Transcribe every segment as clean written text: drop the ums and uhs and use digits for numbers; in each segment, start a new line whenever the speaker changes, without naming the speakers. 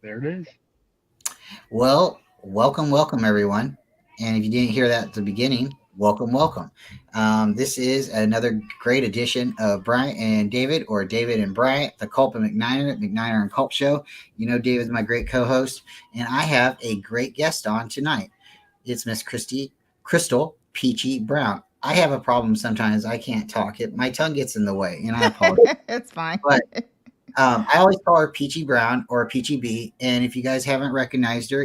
There it is.
Well, welcome, everyone. And if you didn't hear that at the beginning, welcome. This is another great edition of Bryant and David, or David and Bryant, the Culp McNiner, McNiner and Culp Show. You know, David's my great co-host, and I have a great guest on tonight. It's Miss Crystal Peachy Brown. I have a problem sometimes. I can't talk. My tongue gets in the way, and I apologize.
It's fine.
But I always call her Peachy Brown or Peachy B. And if you guys haven't recognized her,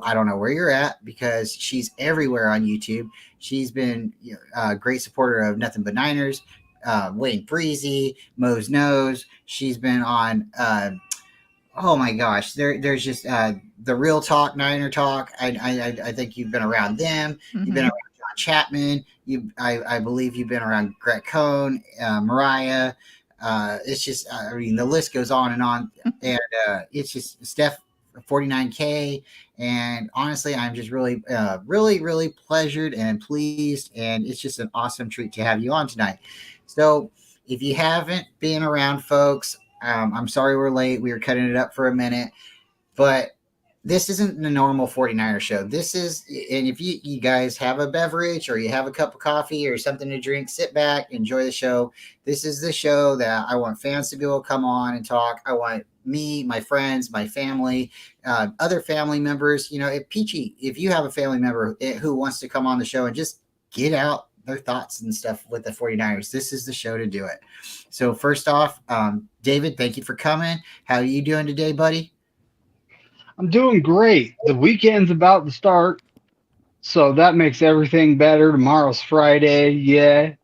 I don't know where you're at because she's everywhere on YouTube. She's been a great supporter of Nothing But Niners, Wayne Breezy, Mo's Nose. She's been on, oh my gosh, there's just the Real Talk, Niner Talk. I think you've been around them. You've been
Hmm.
around John Chapman. I believe you've been around Greg Cohn, Mariah. It's just, I mean, the list goes on and on. And it's just Steph 49K. And honestly, I'm just really pleasured and pleased. And it's just an awesome treat to have you on tonight. So if you haven't been around, folks, I'm sorry we're late. We were cutting it up for a minute, but this isn't the normal 49er show. This is, and if you guys have a beverage or you have a cup of coffee or something to drink, sit back, enjoy the show. This is the show that I want fans to be able to come on and talk. I want me, my friends, my family, other family members. You know, if you have a family member who wants to come on the show and just get out their thoughts and stuff with the 49ers, this is the show to do it. So first off, David, thank you for coming. How are you doing today, buddy?
I'm doing great. The weekend's about to start, so that makes everything better. Tomorrow's Friday, yeah.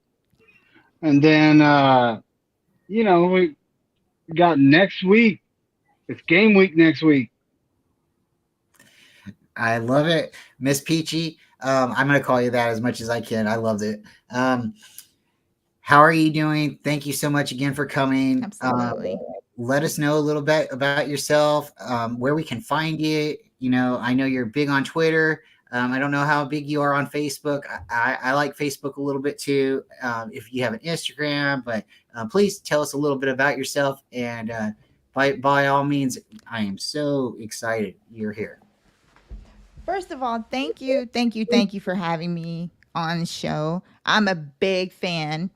And then, we got next week. It's game week next week.
I love it, Miss Peachy. I'm going to call you that as much as I can. I loved it. Um, how are you doing? Thank you so much again for coming.
Absolutely.
Let us know a little bit about yourself, where we can find you. You know, I know you're big on Twitter. I don't know how big you are on Facebook. I like Facebook a little bit too. If you have an Instagram, but please tell us a little bit about yourself. And by all means, I am so excited you're here.
First of all, thank you for having me on the show. I'm a big fan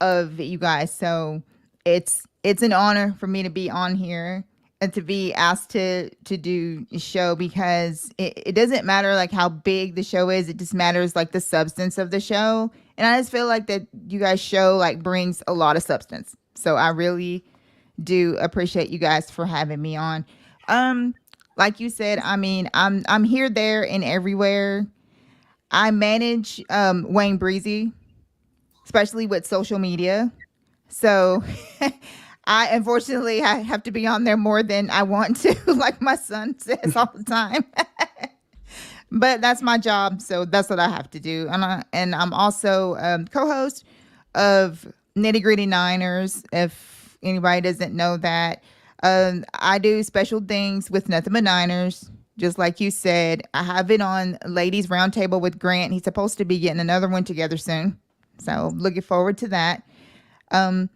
of you guys, so it's an honor for me to be on here and to be asked to do a show because it doesn't matter like how big the show is. It just matters like the substance of the show, and I just feel like that you guys show like brings a lot of substance. So I really do appreciate you guys for having me on. Um, like you said, I mean, I'm here, there, and everywhere. I manage Wayne Breezy, especially with social media. So I unfortunately I have to be on there more than I want to, like my son says all the time. But that's my job, so that's what I have to do. And I'm also co-host of Nitty Gritty Niners. If anybody doesn't know that, I do special things with Nothing But Niners. Just like you said, I have it on Ladies Roundtable with Grant. He's supposed to be getting another one together soon, so looking forward to that. Um,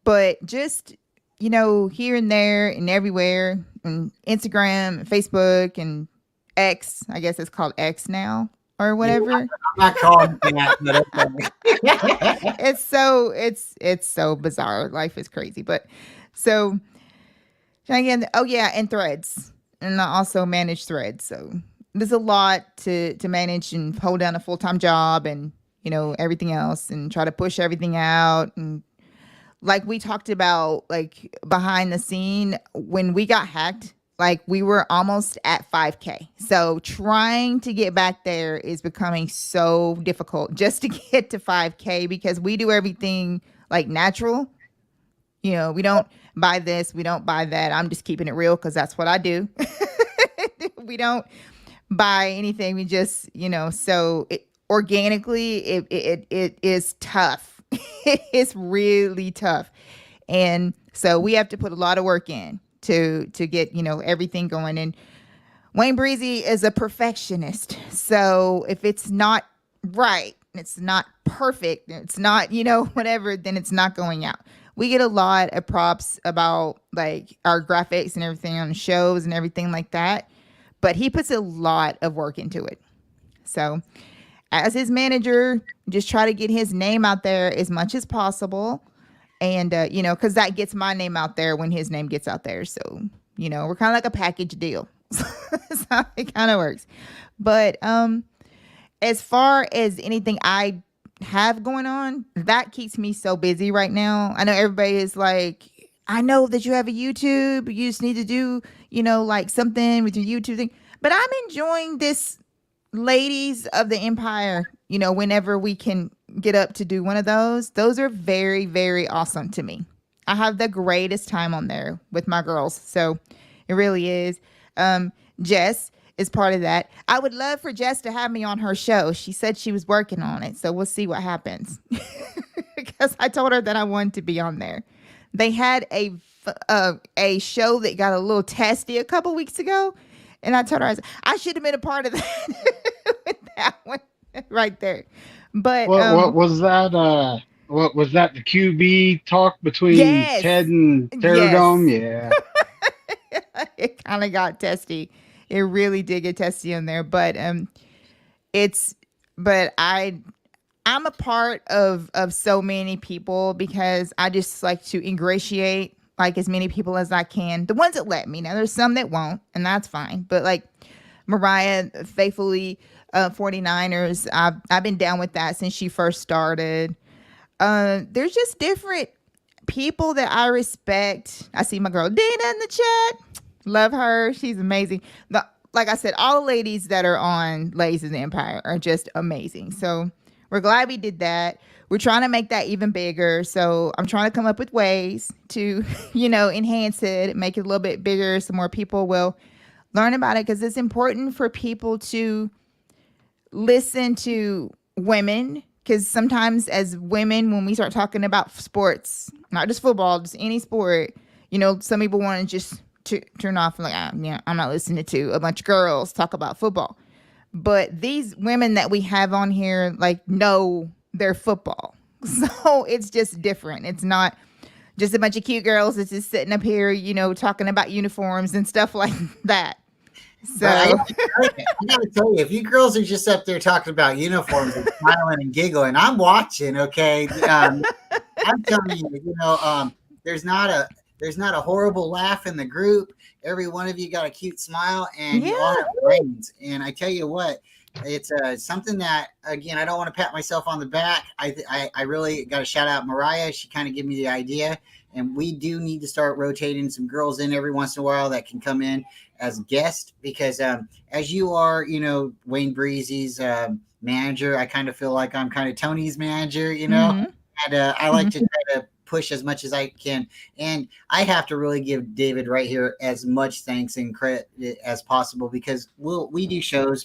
but just here and there and everywhere, and Instagram, and Facebook, and X. I guess it's called X now or
Yeah,
whatever.
I'm not calling it that, but okay.
It's so bizarre. Life is crazy, but so again, oh yeah, and Threads, and I also manage Threads. So there's a lot to manage and hold down a full time job and everything else and try to push everything out and like we talked about like behind the scene when we got hacked, like we were almost at 5K, so trying to get back there is becoming so difficult just to get to 5K because we do everything like natural. We don't buy this, we don't buy that. I'm just keeping it real because that's what I do. We don't buy anything, we just so organically it is tough. It's really tough. And so we have to put a lot of work in to get, everything going. And Wayne Breezy is a perfectionist. So if it's not right, it's not perfect, it's not, whatever, then it's not going out. we get a lot of props about like our graphics and everything on shows and everything like that, but he puts a lot of work into it. So as his manager, just try to get his name out there as much as possible. And, because that gets my name out there when his name gets out there. So, we're kind of like a package deal. That's how it kind of works. But as far as anything I have going on, that keeps me so busy right now. I know everybody is like, I know that you have a YouTube. You just need to do, like something with your YouTube thing. But I'm enjoying this Ladies of the Empire, whenever we can get up to do one of those are very, very awesome to me. I have the greatest time on there with my girls. So it really is. Jess is part of that. I would love for Jess to have me on her show. She said she was working on it. So we'll see what happens. Because I told her that I wanted to be on there. They had a show that got a little testy a couple weeks ago. And I told her, I should have been a part of that. With that one right there. But
What was that? What was that? The QB talk between
yes,
Ted and
yes.
Terradome? Yeah.
It kind of got testy. It really did get testy in there. But it's but I'm a part of so many people because I just like to ingratiate like as many people as I can. The ones that let me. Now there's some that won't, and that's fine. But like Mariah faithfully 49ers, I've been down with that since she first started. There's just different people that I respect. I see my girl Dina in the chat. Love her. She's amazing. Like I said, all the ladies that are on Ladies of the Empire are just amazing. So we're glad we did that. We're trying to make that even bigger. So I'm trying to come up with ways to, enhance it, make it a little bit bigger so more people will learn about it, because it's important for people to listen to women, because sometimes as women, when we start talking about sports, not just football, just any sport, some people want to just turn off and like, I'm not listening to a bunch of girls talk about football. But these women that we have on here like know their football. So it's just different. It's not just a bunch of cute girls that's just sitting up here, talking about uniforms and stuff like that. So
I gotta tell you, if you girls are just up there talking about uniforms and smiling and giggling, I'm watching. Okay, I'm telling you, there's not a horrible laugh in the group. Every one of you got a cute smile, and you all have brains. And I tell you what, it's something that, again, I don't want to pat myself on the back. I really got to shout out Mariah. She kind of gave me the idea, and we do need to start rotating some girls in every once in a while that can come in as guests, because as you are, Wayne Breezy's manager, I kind of feel like I'm kind of Tony's manager,
mm-hmm.
and I like to try to push as much as I can. And I have to really give David right here as much thanks and credit as possible, because we do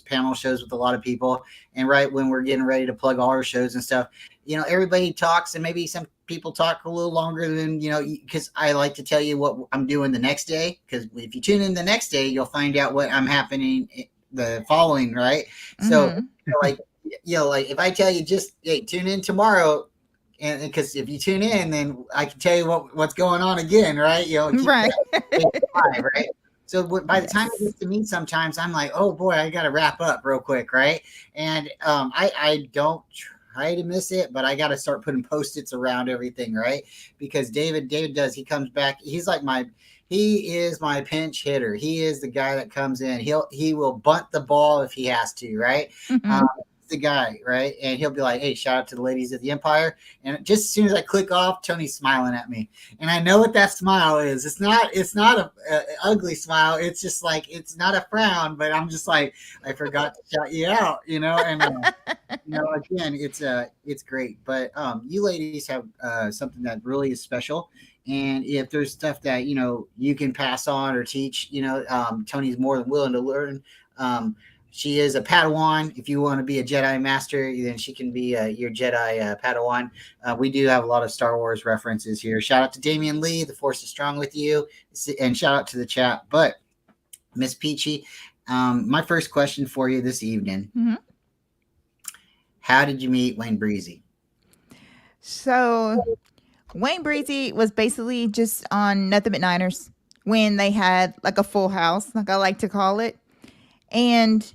panel shows with a lot of people. And right when we're getting ready to plug all our shows and stuff, everybody talks, and maybe some people talk a little longer than, because I like to tell you what I'm doing the next day. Because if you tune in the next day, you'll find out what I'm happening the following, right? Mm-hmm. So like if I tell you just, hey, tune in tomorrow, and because if you tune in, then I can tell you what's going on again, right?
Right.
Alive, right? So by the time it gets to me, sometimes I'm like, oh boy, I got to wrap up real quick, right? And I don't try to miss it, but I got to start putting Post-its around everything, right? Because David does, he comes back, he is my pinch hitter. He is the guy that comes in. He will bunt the ball if he has to, right? Mm-hmm. The guy, right? And he'll be like, hey, shout out to the Ladies of the Empire. And just as soon as I click off, Tony's smiling at me. And I know what that smile is. It's not a ugly smile. It's just like, it's not a frown, but I'm just like, I forgot to shout you out, and again, it's great. But you ladies have something that really is special. And if there's stuff that, you can pass on or teach, Tony's more than willing to learn. She is a Padawan. If you want to be a Jedi Master, then she can be your Jedi Padawan. We do have a lot of Star Wars references here. Shout out to Damian Lee. The Force is strong with you. And shout out to the chat. But Miss Peachy, my first question for you this evening. Mm-hmm. How did you meet Wayne Breezy?
So Wayne Breezy was basically just on Nothing But Niners when they had like a full house, like I like to call it. And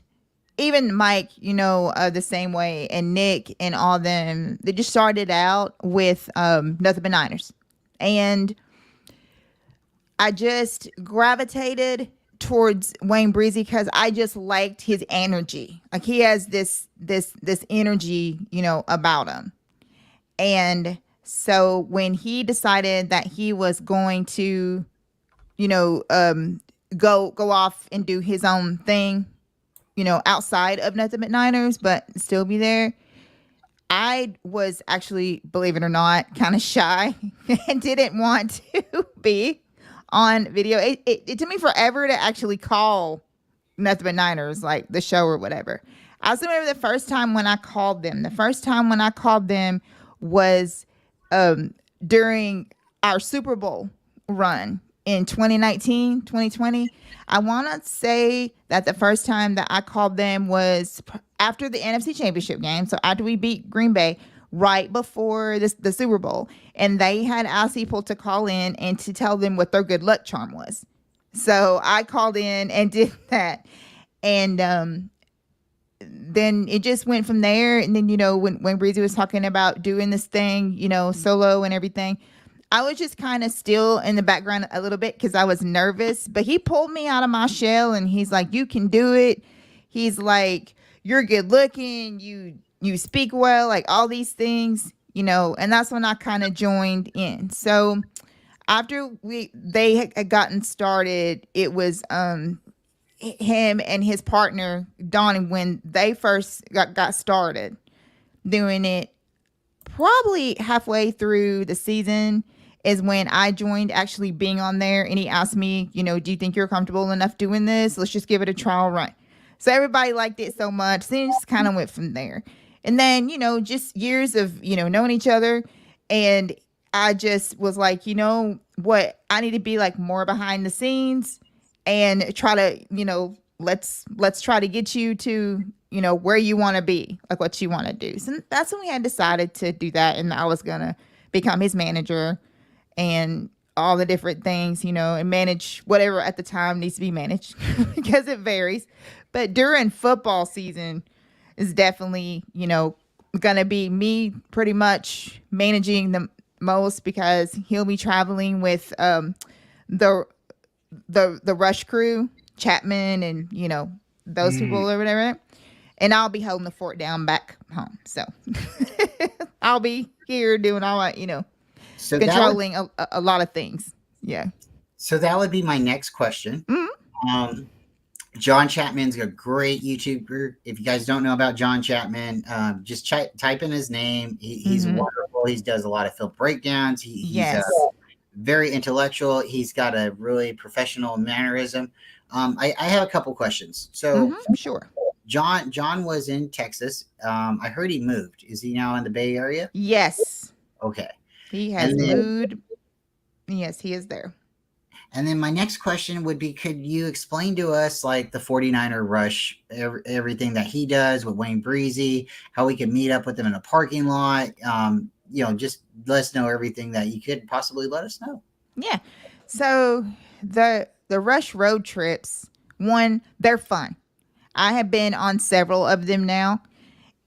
even Mike, the same way, and Nick and all them, they just started out with Nothing But Niners. And I just gravitated towards Wayne Breezy because I just liked his energy. Like he has this energy, about him. And so when he decided that he was going to, you know, um, go off and do his own thing, outside of Nothing But Niners, but still be there, I was actually, believe it or not, kind of shy and didn't want to be on video. It took me forever to actually call Nothing But Niners, like the show or whatever. I also remember the first time when I called them. The first time when I called them was during our Super Bowl run in 2019, 2020. I want to say that the first time that I called them was after the NFC Championship game. So after we beat Green Bay, right before the Super Bowl. And they had asked people to call in and to tell them what their good luck charm was. So I called in and did that. And then it just went from there. And then, when Breezy was talking about doing this thing, solo and everything, I was just kind of still in the background a little bit because I was nervous. But he pulled me out of my shell and he's like, you can do it. He's like, you're good looking. You speak well, like all these things, and that's when I kind of joined in. So after they had gotten started, it was him and his partner Donnie when they first got started doing it. Probably halfway through the season is when I joined actually being on there, and he asked me, do you think you're comfortable enough doing this? Let's just give it a trial run. So everybody liked it so much. Then it just kind of went from there. And then, just years of, knowing each other. And I just was like, what? I need to be like more behind the scenes and try to, let's try to get you to, where you want to be, like what you want to do. So that's when we had decided to do that. And I was going to become his manager and all the different things, and manage whatever at the time needs to be managed because it varies. But during football season is definitely, gonna be me pretty much managing the most because he'll be traveling with the rush crew, Chapman and those people or whatever. And I'll be holding the fort down back home. So I'll be here doing all my,
So
controlling a lot of things. Yeah.
So that would be my next question.
Mm-hmm.
John Chapman's a great YouTuber. If you guys don't know about John Chapman, just type in his name. He's wonderful. He does a lot of film breakdowns. He's very intellectual. He's got a really professional mannerism. I have a couple questions. So
sure.
John was in Texas. I heard he moved. Is he now in the Bay Area?
Yes.
Okay.
He has moved. Yes, he is there.
And then my next question would be, could you explain to us like the 49er rush, everything that he does with Wayne Breezy, how we could meet up with him in a parking lot? Just let us know everything that you could possibly let us know.
Yeah. So the rush road trips, one, they're fun. I have been on several of them now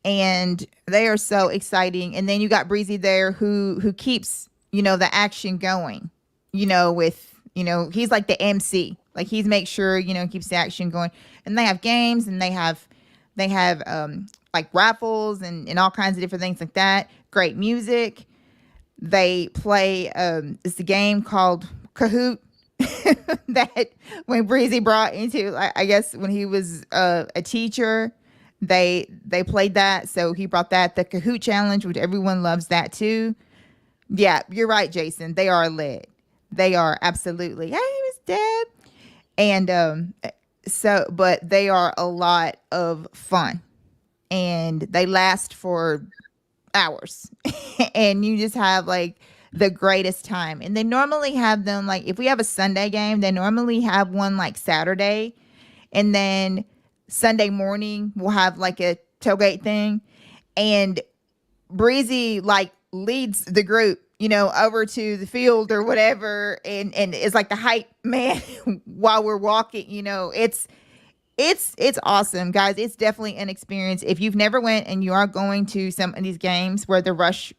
and they are so exciting. And then you got Breezy there who keeps, the action going, with, he's like the MC. Like he's make sure, keeps the action going. And they have games and they have like raffles and all kinds of different things like that. Great music. They play it's a game called Kahoot that when Breezy brought into, I guess when he was a teacher, they played that. So he brought that, the Kahoot challenge, which everyone loves that too. Yeah, you're right, Jason. They are lit. They are absolutely. Hey, Miss Deb. And but they are a lot of fun. And they last for hours. And you just have like the greatest time. And they normally have them like, if we have a Sunday game, they normally have one like Saturday. And then Sunday morning, we'll have like a tailgate thing. And Breezy like leads the group over to the field or whatever, and it's like the hype man while we're walking. It's awesome, guys. It's definitely an experience. If you've never went and you are going to some of these games where the rush,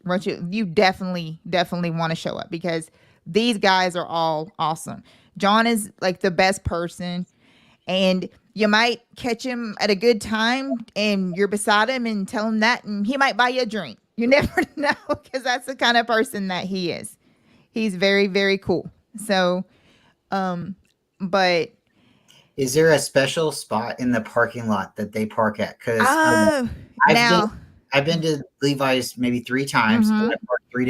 you definitely want to show up because these guys are all awesome. John is like the best person, and you might catch him at a good time, and you're beside him and tell him that, and he might buy you a drink. You never know because that's the kind of person that he is. He's very, very cool. So, but
Is there a special spot in the parking lot that they park at? Because
oh,
I've been
now,
I've been to Levi's maybe 3 times. And
mm-hmm,
I parked 3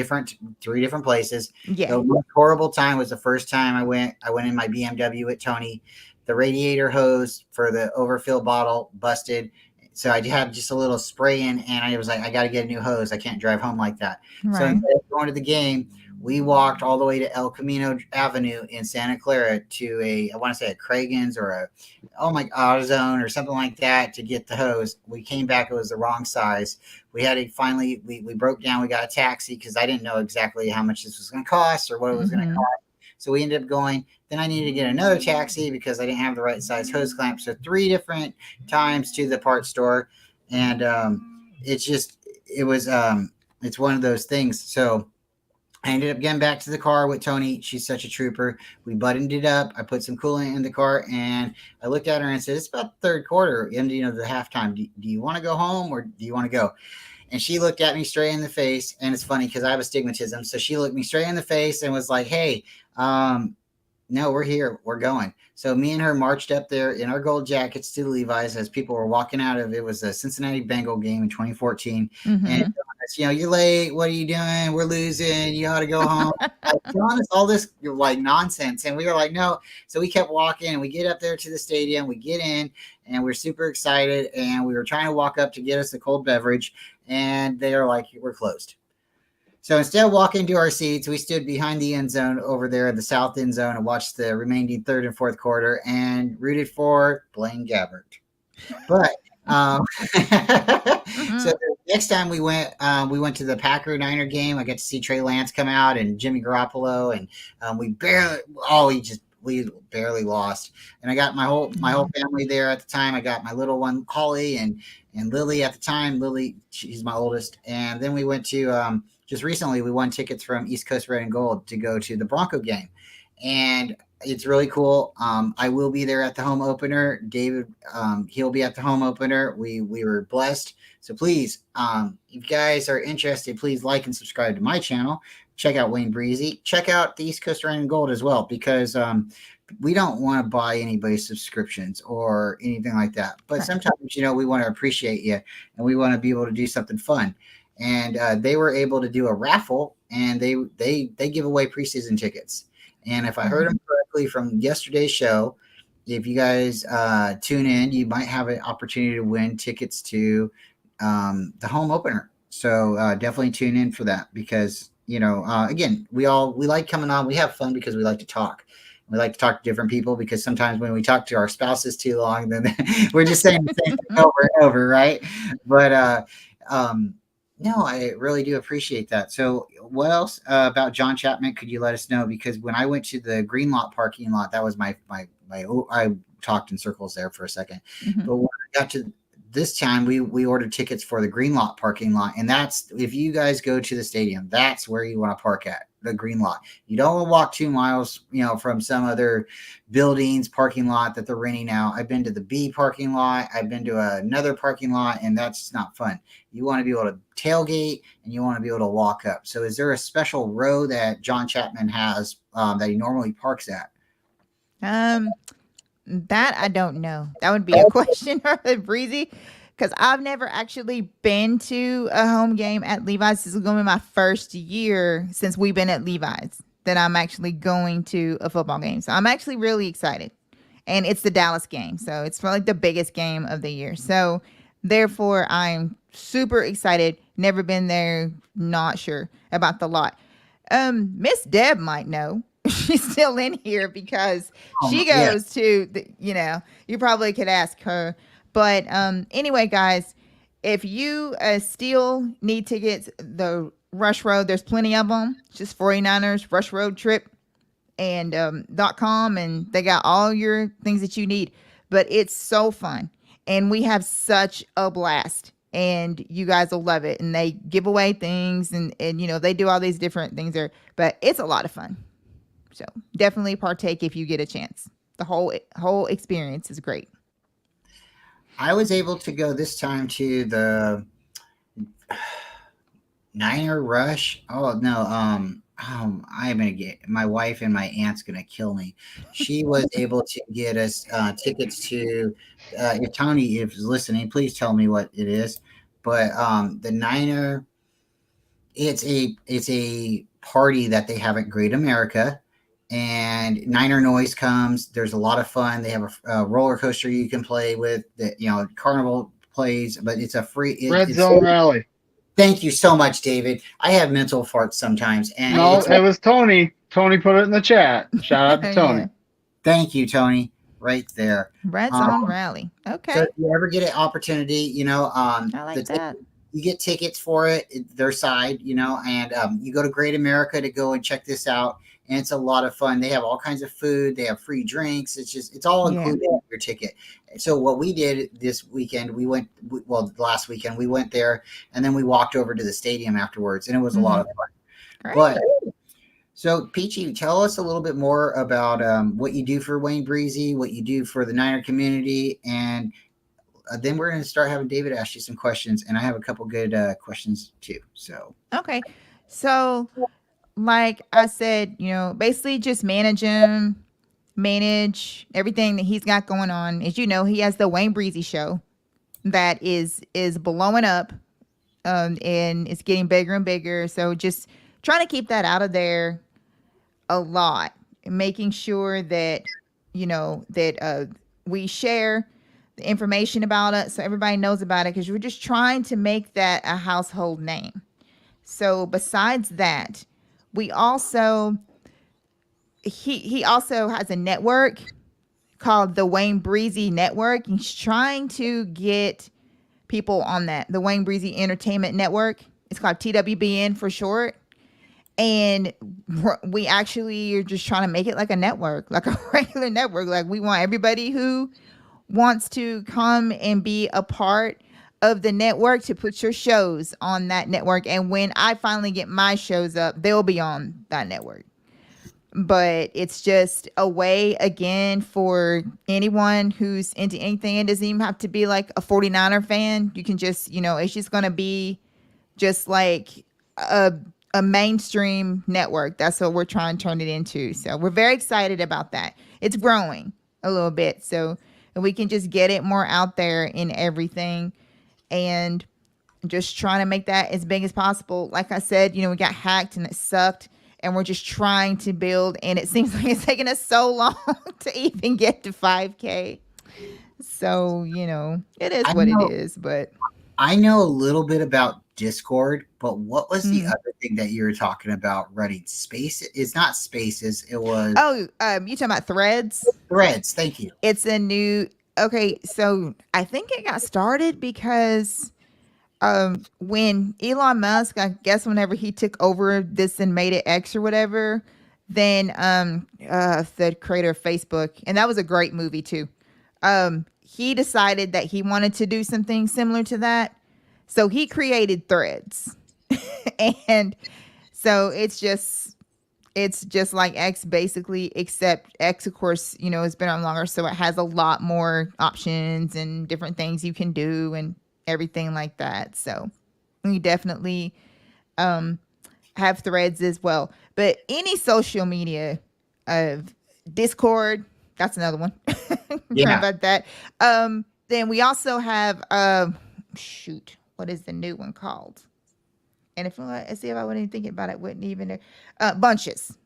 different places.
yeah,
The most horrible time was the first time I went. I went in my BMW with Tony. The radiator hose for the overfill bottle busted. So I had just a little spray in, and I was like, I got to get a new hose. I can't drive home like that. So
right,
instead of going to the game, we walked all the way to El Camino Avenue in Santa Clara to I want to say a Kragen's or oh my AutoZone or something like that to get the hose. We came back, it was the wrong size. We had to finally, we broke down, we got a taxi because I didn't know exactly how much this was going to cost or what it was going to
mm-hmm,
cost. So we ended up going. Then I needed to get another taxi because I didn't have the right size hose clamp. So 3 different times to the parts store. And it's just, it was, it's one of those things. So I ended up getting back to the car with Tony. She's such a trooper. We buttoned it up. I put some coolant in the car, and I looked at her and said, "It's about the third quarter, ending of the halftime. Do you want to go home or do you want to go?" And she looked at me straight in the face. And it's funny because I have astigmatism. So she looked me straight in the face and was like, "Hey, no, we're here. We're going." So me and her marched up there in our gold jackets to the Levi's as people were walking out of it. Was a Cincinnati Bengal game in 2014. And
mm-hmm.
you're late. What are you doing? We're losing. You ought to go home. Like, telling us all this like nonsense. And we were like, no. So we kept walking and we get up there to the stadium. We get in and we're super excited. And we were trying to walk up to get us a cold beverage. And they are like, we're closed. So instead of walking to our seats, we stood behind the end zone over there in the south end zone and watched the remaining third and fourth quarter and rooted for Blaine Gabbert. But
Mm-hmm.
so the next time we went to the Packer Niner game. I got to see Trey Lance come out and Jimmy Garoppolo, and we barely lost. And I got my whole family there at the time. I got my little one Holly and Lily at the time. Lily, she's my oldest. And then we went to just recently we won tickets from East Coast Red and Gold to go to the Bronco game, and it's really cool. I will be there at the home opener. David, he'll be at the home opener. We were blessed. So please, if you guys are interested, please like and subscribe to my channel. Check out Wayne Breezy. Check out the East Coast Red and Gold as well, because we don't want to buy anybody's subscriptions or anything like that. But
Right.
sometimes, we want to appreciate you and we want to be able to do something fun. And they were able to do a raffle, and they give away preseason tickets. And if I heard them correctly from yesterday's show, if you guys tune in, you might have an opportunity to win tickets to the home opener. So definitely tune in for that because, again, we like coming on. We have fun because we like to talk. We like to talk to different people because sometimes when we talk to our spouses too long, then we're just saying the same thing over and over, right? But no, I really do appreciate that. So, what else about John Chapman could you let us know? Because when I went to the Green Lot parking lot, that was my. I talked in circles there for a second,
Mm-hmm.
but when I got to this time, we ordered tickets for the Green Lot parking lot, and that's if you guys go to the stadium, that's where you want to park at the Green Lot. You don't want to walk 2 miles, from some other buildings parking lot that they're renting out. I've been to the B parking lot. I've been to another parking lot, and that's just not fun. You want to be able to tailgate and you want to be able to walk up. So is there a special row that John Chapman has that he normally parks at?
Um, that I don't know. That would be a question for Breezy, because I've never actually been to a home game at Levi's. This is going to be my first year since we've been at Levi's that I'm actually going to a football game. So I'm actually really excited. And it's the Dallas game. So it's for like the biggest game of the year. So therefore, I'm super excited. Never been there. Not sure about the lot. Miss Deb might know. She's still in here because she
Yeah.
goes to you probably could ask her. But anyway, guys, if you still need tickets, the Rush Road. There's plenty of them. It's just 49ers Rush Road Trip and .com, and they got all your things that you need. But it's so fun, and we have such a blast, and you guys will love it. And they give away things, and they do all these different things there, but it's a lot of fun. So definitely partake if you get a chance. The whole experience is great.
I was able to go this time to the Niner Rush. Oh no, I'm gonna get my wife and my aunt's gonna kill me. She was able to get us tickets to. If Tony is listening, please tell me what it is. But the Niner, it's a party that they have at Great America, and Niner Noise comes. There's a lot of fun. They have a roller coaster you can play with. That Carnival plays, but it's a free.
Red
It's
Zone Rally.
Thank you so much, David. I have mental farts sometimes, and
No, it was Tony. Tony put it in the chat. Shout out to Tony.
Yeah.
thank you, Tony, right there.
Red
Um,
Zone Rally.
So
Okay.
if you ever get an opportunity,
I like that.
you get tickets for it, their side, and you go to Great America to go and check this out. And it's a lot of fun. They have all kinds of food. They have free drinks. It's all
Yeah.
included in your ticket. So what we did this weekend, last weekend, we went there and then we walked over to the stadium afterwards, and it was a lot of fun.
Great.
But so, Peachy, tell us a little bit more about what you do for Wayne Breezy, what you do for the Niner community, and then we're going to start having David ask you some questions, and I have a couple good questions too. So,
Okay. So, like I said, basically just manage him, manage everything that he's got going on. As you know, he has the Wayne Breezy show that is blowing up, and it's getting bigger and bigger. So just trying to keep that out of there a lot, making sure that we share the information about it so everybody knows about it, because we're just trying to make that a household name. So besides that, we also he also has a network called the Wayne Breezy Network. He's trying to get people on that, the Wayne Breezy Entertainment Network. It's called TWBN for short. And we actually are just trying to make it like a network, like a regular network. Like, we want everybody who wants to come and be a part of the network to put your shows on that network. And when I finally get my shows up, they'll be on that network. But it's just a way, again, for anyone who's into anything. It doesn't even have to be like a 49er fan. You can just, it's just going to be just like a mainstream network. That's what we're trying to turn it into. So we're very excited about that. It's growing a little bit. So we can just get it more out there in everything, and just trying to make that as big as possible. Like I said, we got hacked and it sucked, and we're just trying to build, and it seems like it's taking us so long to even get to 5K. So, it is what it is. But
I know a little bit about Discord, but what was the other thing that you were talking about running? Space? It's not Spaces. It was
you talking about Threads?
Threads. Thank you.
It's a new. Okay, so I think it got started because when Elon Musk, I guess whenever he took over this and made it X or whatever, then the creator of Facebook, and that was a great movie too. He decided that he wanted to do something similar to that. So he created Threads. And so it's just like X basically, except X, of course, it's been on longer. So it has a lot more options and different things you can do and everything like that. So you definitely have Threads as well. But any social media, Discord, that's another one.
Yeah.
About that. Then we also have what is the new one called? And if I see if I wouldn't even think about it, wouldn't even Bunches.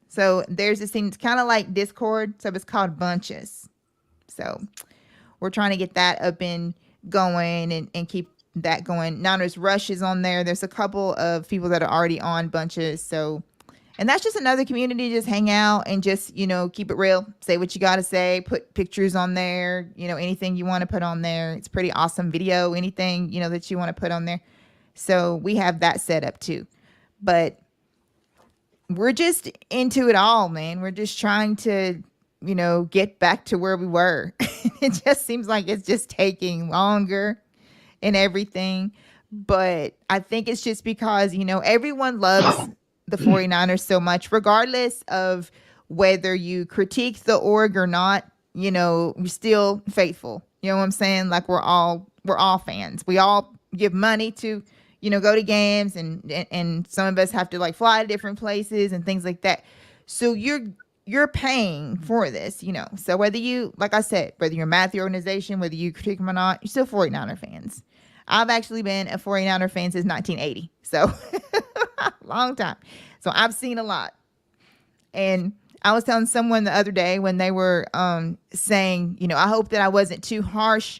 So there's this thing. It's kind of like Discord, so it's called Bunches. So we're trying to get that up and going and keep that going. Niners Rush is on there. There's a couple of people that are already on Bunches. So, and that's just another community. Just hang out and just, keep it real. Say what you got to say. Put pictures on there. Anything you want to put on there. It's pretty awesome. Video, anything, that you want to put on there. So we have that set up too. But we're just into it all, man. We're just trying to, get back to where we were. It just seems like it's just taking longer and everything. But I think it's just because, everyone loves the 49ers so much, regardless of whether you critique the org or not, we're still faithful. You know what I'm saying? Like we're all fans. We all give money to, go to games, and some of us have to like fly to different places and things like that. So you're paying for this, So whether you, like I said, whether you're mad at the organization, whether you critique them or not, you're still 49er fans. I've actually been a 49er fan since 1980. So long time. So I've seen a lot. And I was telling someone the other day when they were saying, I hope that I wasn't too harsh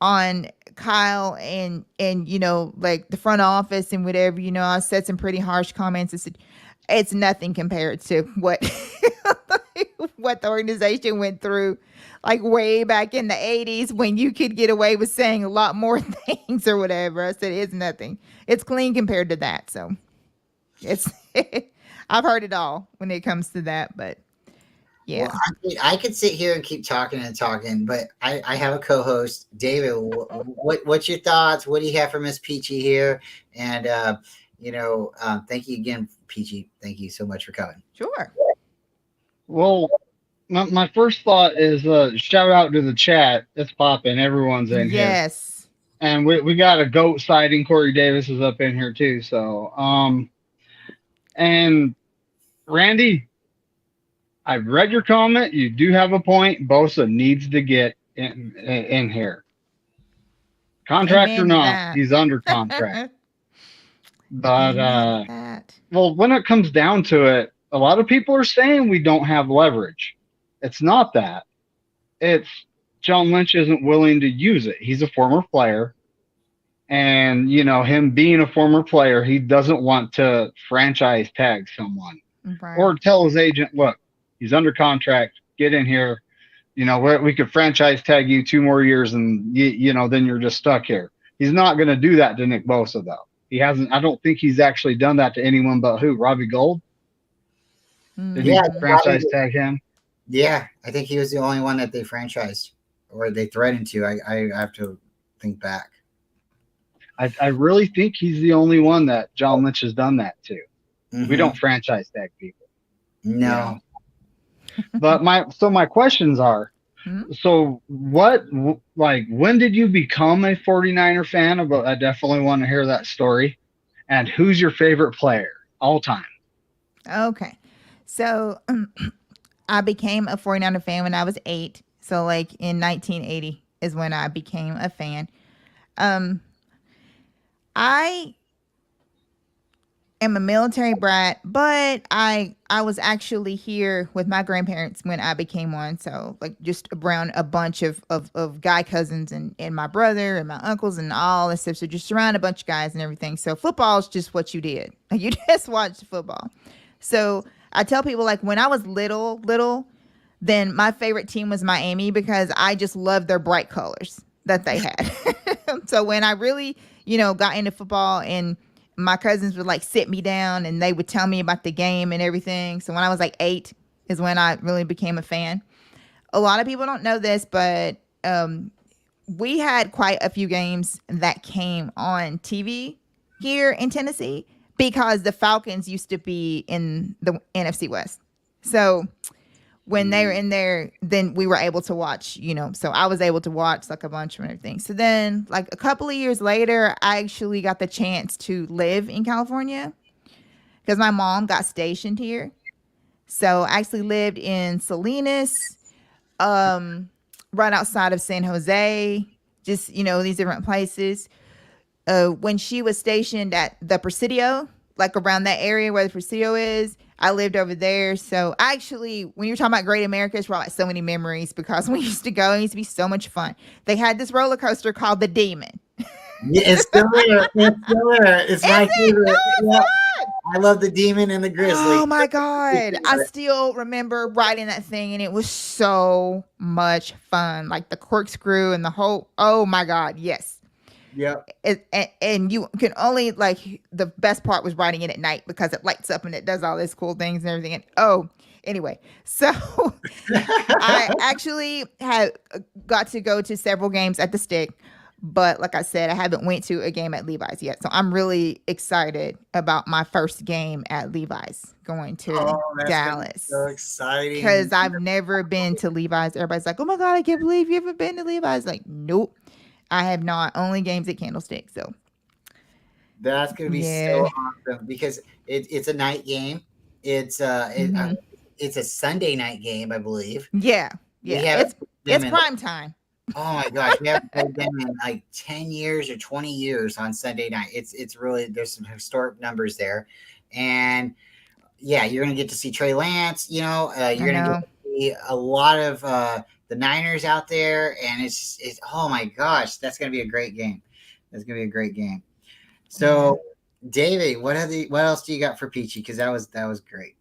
on Kyle and like the front office and whatever, I said some pretty harsh comments. I said, it's nothing compared to what what the organization went through, like way back in the 80s when you could get away with saying a lot more things or whatever. I said, it's nothing. It's clean compared to that. So it's, I've heard it all when it comes to that, but yeah.
Well, I could sit here and keep talking and talking, but I have a co-host, David. What's your thoughts? What do you have for Miss Peachy here? And thank you again, Peachy. Thank you so much for coming.
Sure.
Well, my first thought is shout out to the chat. It's popping. Everyone's in here.
Yes.
And we got a goat sighting. Corey Davis is up in here too. So and Randy, I've read your comment. You do have a point. Bosa needs to get in here. Contract
Amen
or
to
not,
that.
he's under contract. But
Amen to that.
well, when it comes down to it, a lot of people are saying we don't have leverage. It's not that. It's John Lynch isn't willing to use it. He's a former player. And, him being a former player, he doesn't want to franchise tag someone.
Right.
Or tell his agent, look, he's under contract. Get in here. We could franchise tag you 2 more years and, then you're just stuck here. He's not going to do that to Nick Bosa, though. He hasn't. I don't think he's actually done that to anyone but who? Robbie Gold? Did he franchise tag him?
Yeah, I think he was the only one that they franchised or they threatened to. I have to think back.
I really think he's the only one that John Lynch has done that to. Mm-hmm. We don't franchise tag people.
No.
But my questions are, so when did you become a 49er fan? I definitely want to hear that story. And who's your favorite player all time?
Okay. So I became a 49er fan when I was 8. So like in 1980 is when I became a fan. I am a military brat, but I was actually here with my grandparents when I became one. So like just around a bunch of guy cousins and my brother and my uncles and all this stuff. So just around a bunch of guys and everything. So football is just what you did. Like you just watched football. So I tell people like when I was little, then my favorite team was Miami because I just loved their bright colors that they had. So when I really, got into football and my cousins would like sit me down and they would tell me about the game and everything. So when I was like 8 is when I really became a fan. A lot of people don't know this, but we had quite a few games that came on TV here in Tennessee because the Falcons used to be in the NFC West. So when they were in there, then we were able to watch, so I was able to watch like a bunch of everything. So then like a couple of years later, I actually got the chance to live in California because my mom got stationed here. So I actually lived in Salinas, right outside of San Jose, just, these different places. When she was stationed at the Presidio, like around that area where the Presidio is, I lived over there. So actually, when you're talking about Great America, it's brought like so many memories because we used to go. It used to be so much fun. They had this roller coaster called the Demon.
Yeah, it's still there. It's still there. It's my favorite. No, I love the Demon and the Grizzly.
Oh my God. I still remember riding that thing and it was so much fun. Like the corkscrew and the whole, oh my God. Yes.
Yep.
And you can only like the best part was riding it at night because it lights up and it does all these cool things and everything. And anyway, so I actually had got to go to several games at the Stick, but like I said, I haven't went to a game at Levi's yet. So I'm really excited about my first game at Levi's going to
Oh, that's gonna be so
Dallas
exciting.
because I've never been to Levi's. Everybody's like, "Oh my god, I can't believe you haven't been to Levi's." Like, nope, I have not. Only games at Candlestick. So
That's gonna be
yeah,
so awesome because it's a night game. It's
hmm
it's a Sunday night game, I believe.
yeah,
We
yeah.
haven't played them
It's
in,
prime time.
oh my gosh, we haven't played them in like 10 years or 20 years on Sunday night. It's really, there's some historic numbers there. And yeah, you're gonna get to see Trey Lance,
I
you're gonna get
know.
to see a lot of the Niners out there, and it's oh my gosh, that's gonna be a great game. That's gonna be a great game.
Yeah.
So, David, what else do you got for Peachy? Because that was great.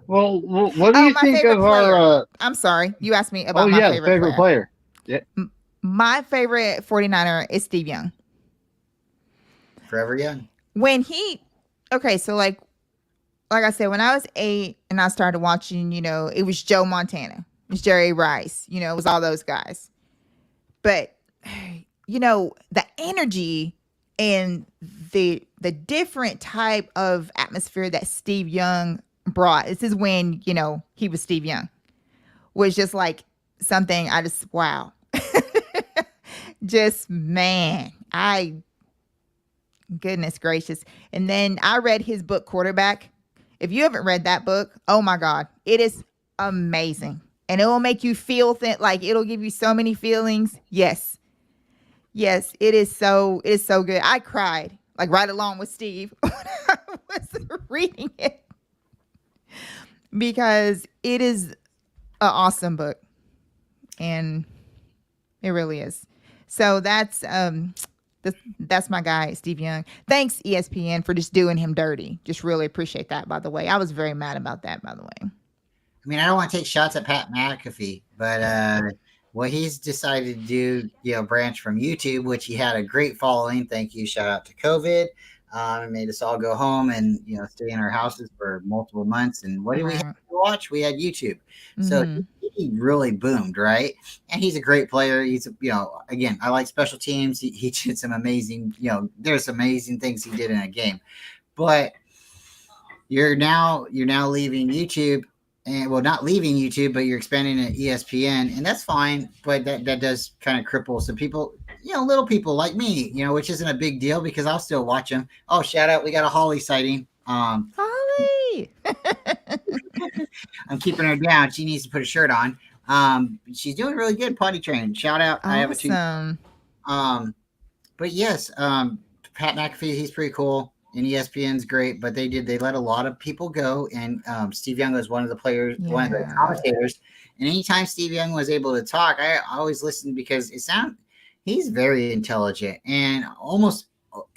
Well, what do
Oh,
you
my
think
favorite
of our?
player. I'm sorry. You asked me
Oh
about my
yeah, the
favorite
favorite
player.
player. Yeah.
My favorite 49er is Steve Young.
Forever Young.
When he, okay, so like I said, when I was 8 and I started watching, it was Joe Montana, it was Jerry Rice, it was all those guys. But the energy and the different type of atmosphere that Steve Young brought. This is when, he was Steve Young. Was just like something I just wow. Just man, goodness gracious. And then I read his book Quarterback. If you haven't read that book, oh my God, it is amazing. And it will make you feel like it'll give you so many feelings. Yes. Yes, it is so good. I cried like right along with Steve when I was reading it because it is an awesome book. And it really is. So that's my guy, Steve Young. Thanks, ESPN, for just doing him dirty. Just really appreciate that, by the way. I was very mad about that, by the way.
I mean, I don't want to take shots at Pat McAfee, but what he's decided to do, branch from YouTube, which he had a great following. Thank you. Shout out to COVID. It made us all go home and stay in our houses for multiple months. And what did we have to watch? We had YouTube. So he really boomed, right? And he's a great player. He's again, I like special teams. He did some amazing, there's amazing things he did in a game. But you're now leaving YouTube. And well, not leaving YouTube, but you're expanding at ESPN, and that's fine. But that does kind of cripple some people, little people like me, which isn't a big deal because I'll still watch them. Oh, shout out, we got a Holly sighting.
Holly,
I'm keeping her down. She needs to put a shirt on. She's doing really good potty training. Shout out,
awesome.
I have a two. But yes, Pat McAfee, he's pretty cool. And ESPN's great, but they let a lot of people go. And Steve Young was one of the players, one of the commentators. And anytime Steve Young was able to talk, I always listened because he's very intelligent, and almost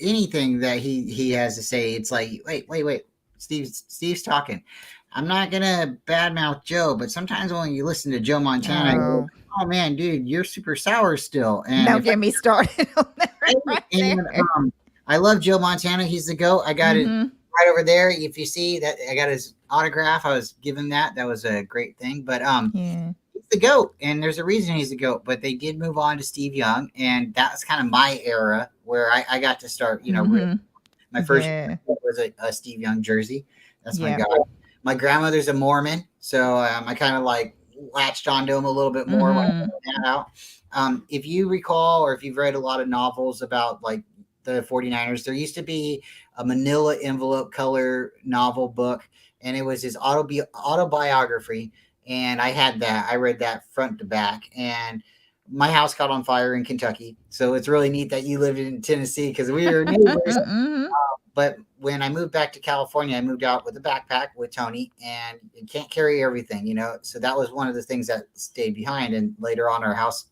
anything that he has to say, it's like, wait, Steve's talking. I'm not gonna badmouth Joe, but sometimes when you listen to Joe Montana, you're like, oh man, dude, you're super sour still. And
don't get me started on that right there.
I love Joe Montana. He's the GOAT. I got it right over there. If you see that, I got his autograph. I was given that. That was a great thing. But he's the GOAT, and there's a reason he's the GOAT. But they did move on to Steve Young, and that's kind of my era where I got to start. My first was a Steve Young jersey. That's my guy. My grandmother's a Mormon, so I kind of like latched onto him a little bit more when I found that out. If you recall, or if you've read a lot of novels about like the 49ers, there used to be a manila envelope color novel book, and it was his autobiography. And I had that. I read that front to back, and my house caught on fire in Kentucky. So it's really neat that you lived in Tennessee because we were neighbors. But when I moved back to California, I moved out with a backpack with Tony, and you can't carry everything, So that was one of the things that stayed behind. And later on, our house,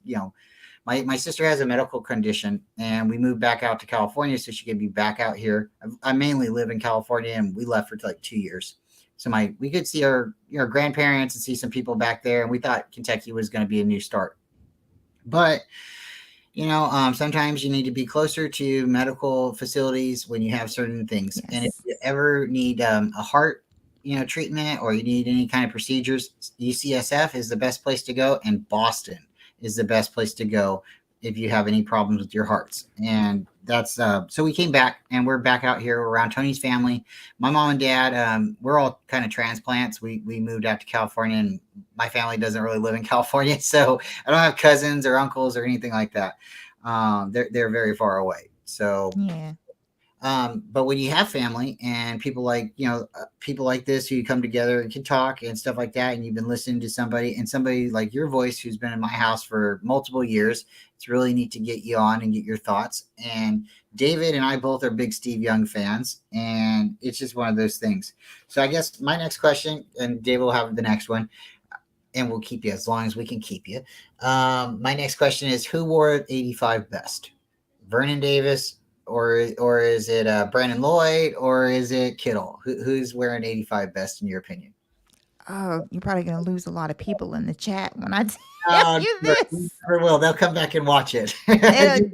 my sister has a medical condition, and we moved back out to California so she could be back out here. I mainly live in California, and we left for like 2 years. So we could see our grandparents and see some people back there, and we thought Kentucky was going to be a new start. But Sometimes you need to be closer to medical facilities when you have certain things. And if
Yes.
you ever need a heart, treatment, or you need any kind of procedures, UCSF is the best place to go, and Boston is the best place to go if you have any problems with your hearts. And that's so we came back, and we're back out here around Tony's family. My mom and dad, we're all kind of transplants. We moved out to California, and my family doesn't really live in California, so I don't have cousins or uncles or anything like that. They're very far away. So
Yeah.
but when you have family and people like, people like this who come together and can talk and stuff like that, and you've been listening to somebody, and somebody like your voice who's been in my house for multiple years, it's really neat to get you on and get your thoughts. And David and I both are big Steve Young fans, and it's just one of those things. So I guess my next question, and David will have the next one, and we'll keep you as long as we can keep you. My next question is, who wore 85 best? Vernon Davis, or is it Brandon Lloyd, or is it Kittle? Who's wearing 85 best in your opinion?
Oh, you're probably gonna lose a lot of people in the chat when I tell
Oh,
you
you
this.
never will. They'll come back and watch it.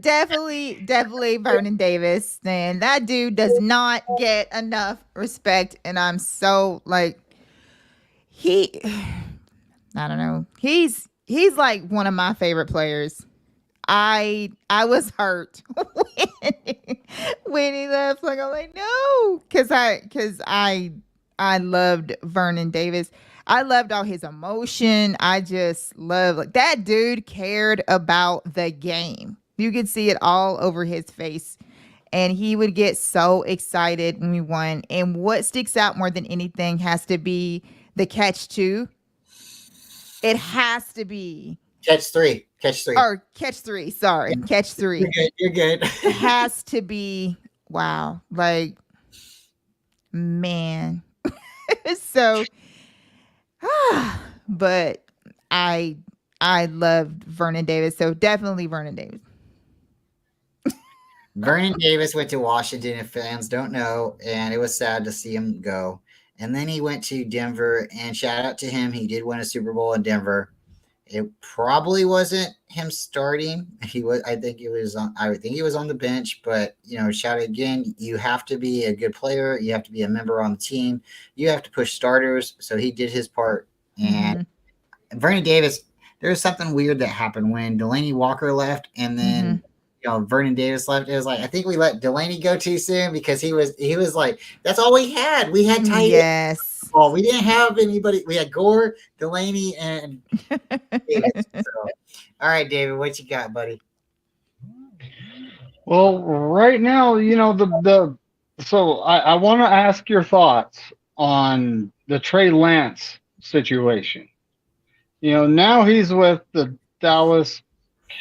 Definitely Vernon Davis. And that dude does not get enough respect. And I'm so like he I don't know. He's like one of my favorite players. I was hurt when he left. Like I'm like no, because I loved Vernon Davis. I loved all his emotion. I just love like that dude cared about the game. You could see it all over his face. And he would get so excited when we won. And what sticks out more than anything has to be the catch two. It has to be
Catch three. Catch three.
or catch three. Sorry, catch
You're
three.
good. You're good.
It has to be wow. Like man. So but I loved Vernon Davis. So definitely Vernon Davis.
Vernon Davis went to Washington, if fans don't know, and it was sad to see him go. And then he went to Denver, and shout out to him. He did win a Super Bowl in Denver. It probably wasn't him starting. He was. I think he was on. I think he was on the bench. But shout again. You have to be a good player. You have to be a member on the team. You have to push starters. So he did his part. And Vernon Davis. There was something weird that happened when Delaney Walker left, and then Vernon Davis left. It was like I think we let Delaney go too soon because he was like that's all we had. We had tight
Yes.
well, we didn't have anybody. We had Gore, Delaney, and Davis. So, all right, David, what you got, buddy?
Well, right now, the so I want to ask your thoughts on the Trey Lance situation. Now he's with the Dallas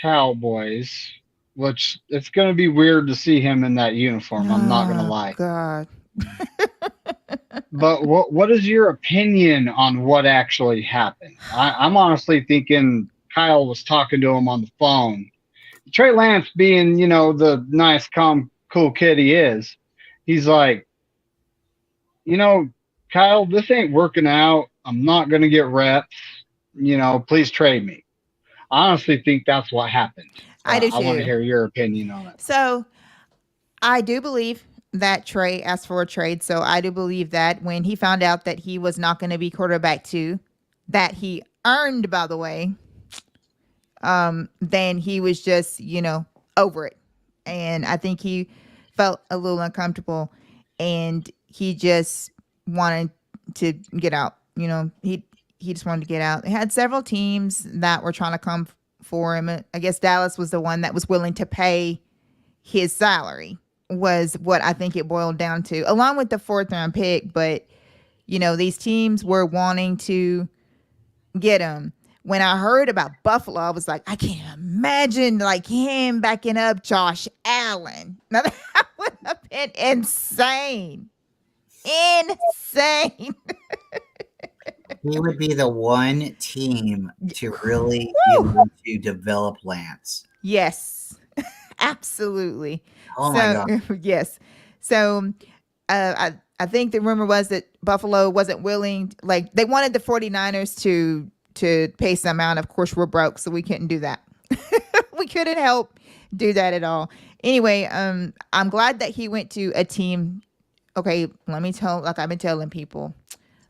Cowboys, which it's going to be weird to see him in that uniform. I'm not going to lie.
God.
But what is your opinion on what actually happened? I'm honestly thinking Kyle was talking to him on the phone. Trey Lance, being the nice, calm, cool kid he is, he's like, Kyle, this ain't working out. I'm not gonna get reps. Please trade me. I honestly think that's what happened.
I do
I want to
too.
hear your opinion on it.
So I do believe that Trey asked for a trade. So I do believe that when he found out that he was not going to be quarterback two, that he earned, by the way, then he was just, over it. And I think he felt a little uncomfortable and he just wanted to get out. He just wanted to get out. He had several teams that were trying to come for him. I guess Dallas was the one that was willing to pay his salary, was what I think it boiled down to, along with the 4th round pick. But, these teams were wanting to get him. When I heard about Buffalo, I was like, I can't imagine like him backing up Josh Allen. Now that would have been insane. Insane.
He would be the one team to really be able to develop Lance.
Yes, absolutely.
Oh my God.
Yes. So I think the rumor was that Buffalo wasn't willing, like they wanted the 49ers to pay some amount. Of course, we're broke, so we couldn't do that. we couldn't help do that at all. Anyway, I'm glad that he went to a team. Okay, let me tell, like I've been telling people,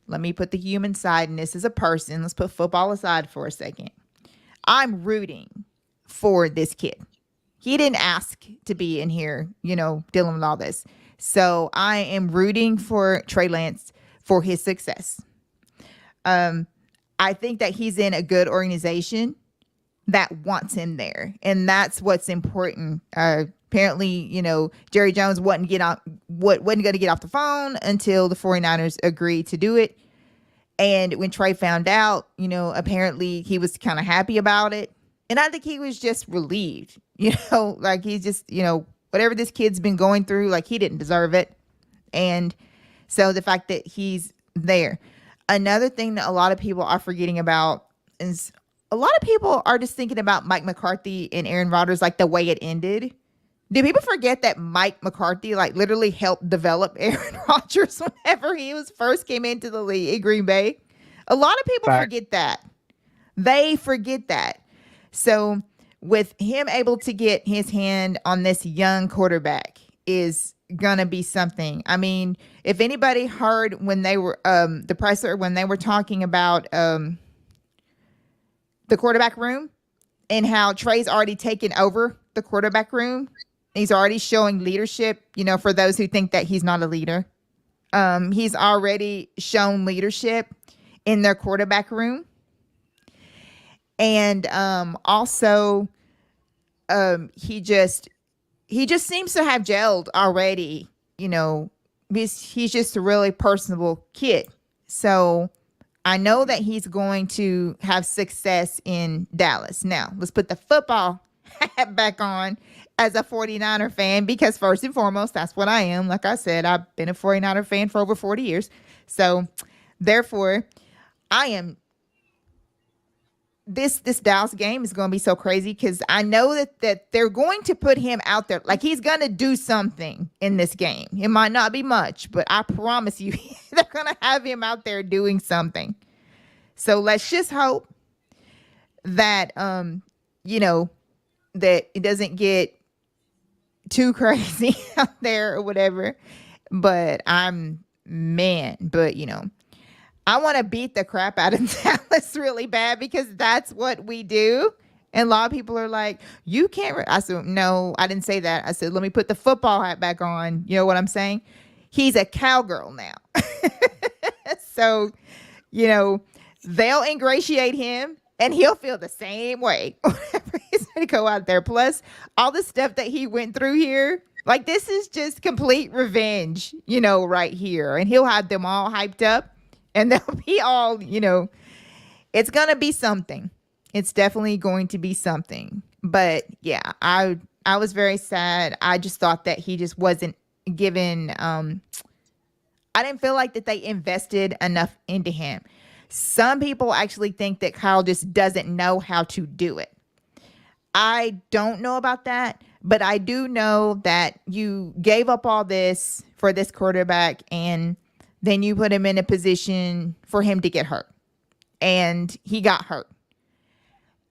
let me put the human side in this as a person. Let's put football aside for a second. I'm rooting for this kid. He didn't ask to be in here, dealing with all this. So I am rooting for Trey Lance for his success. I think that he's in a good organization that wants him there. And that's what's important. Apparently, Jerry Jones wasn't going to get off the phone until the 49ers agreed to do it. And when Trey found out, apparently he was kind of happy about it. And I think he was just relieved, like he's just, whatever this kid's been going through, like he didn't deserve it. And so the fact that he's there. Another thing that a lot of people are forgetting about is a lot of people are just thinking about Mike McCarthy and Aaron Rodgers like the way it ended. Do people forget that Mike McCarthy like literally helped develop Aaron Rodgers whenever he first came into the league in Green Bay? A lot of people forget that. They forget that. So with him able to get his hand on this young quarterback is gonna be something. I mean, if anybody heard when they were the presser when they were talking about the quarterback room and how Trey's already taken over the quarterback room. He's already showing leadership, for those who think that he's not a leader. He's already shown leadership in their quarterback room. And also he just seems to have gelled already, he's just a really personable kid. So I know that he's going to have success in Dallas. Now, let's put the football hat back on as a 49er fan, because first and foremost, that's what I am. Like I said, I've been a 49er fan for over 40 years. So therefore, I am this Dallas game is going to be so crazy because I know that they're going to put him out there. Like he's going to do something in this game. It might not be much, but I promise you they're going to have him out there doing something. So let's just hope that, that it doesn't get too crazy out there or whatever. But I want to beat the crap out of Dallas really bad because that's what we do. And a lot of people are like, you can't. I said, no, I didn't say that. I said, let me put the football hat back on. You know what I'm saying? He's a cowgirl now. So, they'll ingratiate him and he'll feel the same way whenever he's going to go out there. Plus, all the stuff that he went through here. Like, this is just complete revenge, right here. And he'll have them all hyped up. And they'll be all, it's going to be something. It's definitely going to be something. But yeah, I was very sad. I just thought that he just wasn't given, I didn't feel like that they invested enough into him. Some people actually think that Kyle just doesn't know how to do it. I don't know about that, but I do know that you gave up all this for this quarterback and then you put him in a position for him to get hurt. And he got hurt.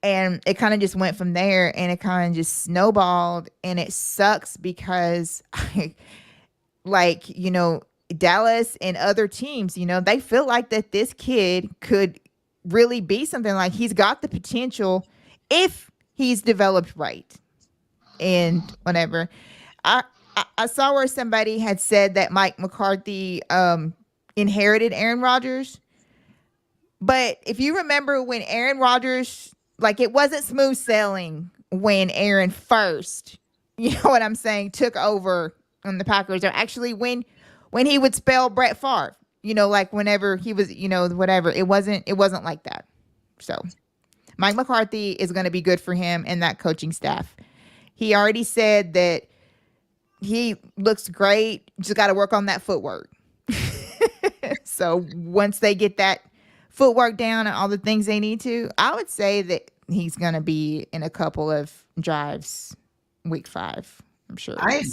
And it kind of just went from there and it kind of just snowballed. And it sucks because, Dallas and other teams, they feel like that this kid could really be something. Like he's got the potential if he's developed right. And whatever. I saw where somebody had said that Mike McCarthy inherited Aaron Rodgers. But if you remember when Aaron Rodgers, like it wasn't smooth sailing when Aaron first, what I'm saying, took over on the Packers. Or actually when he would spell Brett Favre, like whenever he was, whatever. It wasn't like that. So Mike McCarthy is going to be good for him and that coaching staff. He already said that he looks great. Just got to work on that footwork. So once they get that footwork down and all the things they need to, I would say that he's going to be in a couple of drives week 5. I'm sure.
I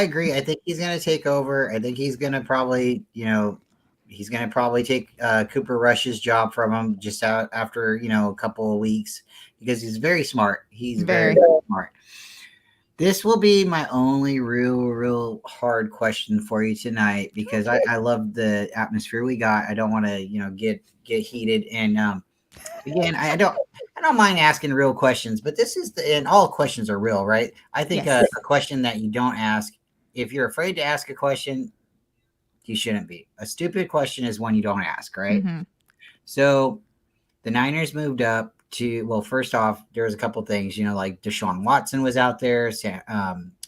agree. I think he's going to take over. I think he's going to probably, take Cooper Rush's job from him just after, a couple of weeks because he's very smart. He's very smart. This will be my only real hard question for you tonight because I love the atmosphere we got. I don't want to, get heated. And again, I don't mind asking real questions, but and all questions are real, right? I think
Yes.
a question that you don't ask, if you're afraid to ask a question, you shouldn't be. A stupid question is one you don't ask, right?
Mm-hmm.
So the Niners moved up to, well, first off, there was a couple things, like Deshaun Watson was out there.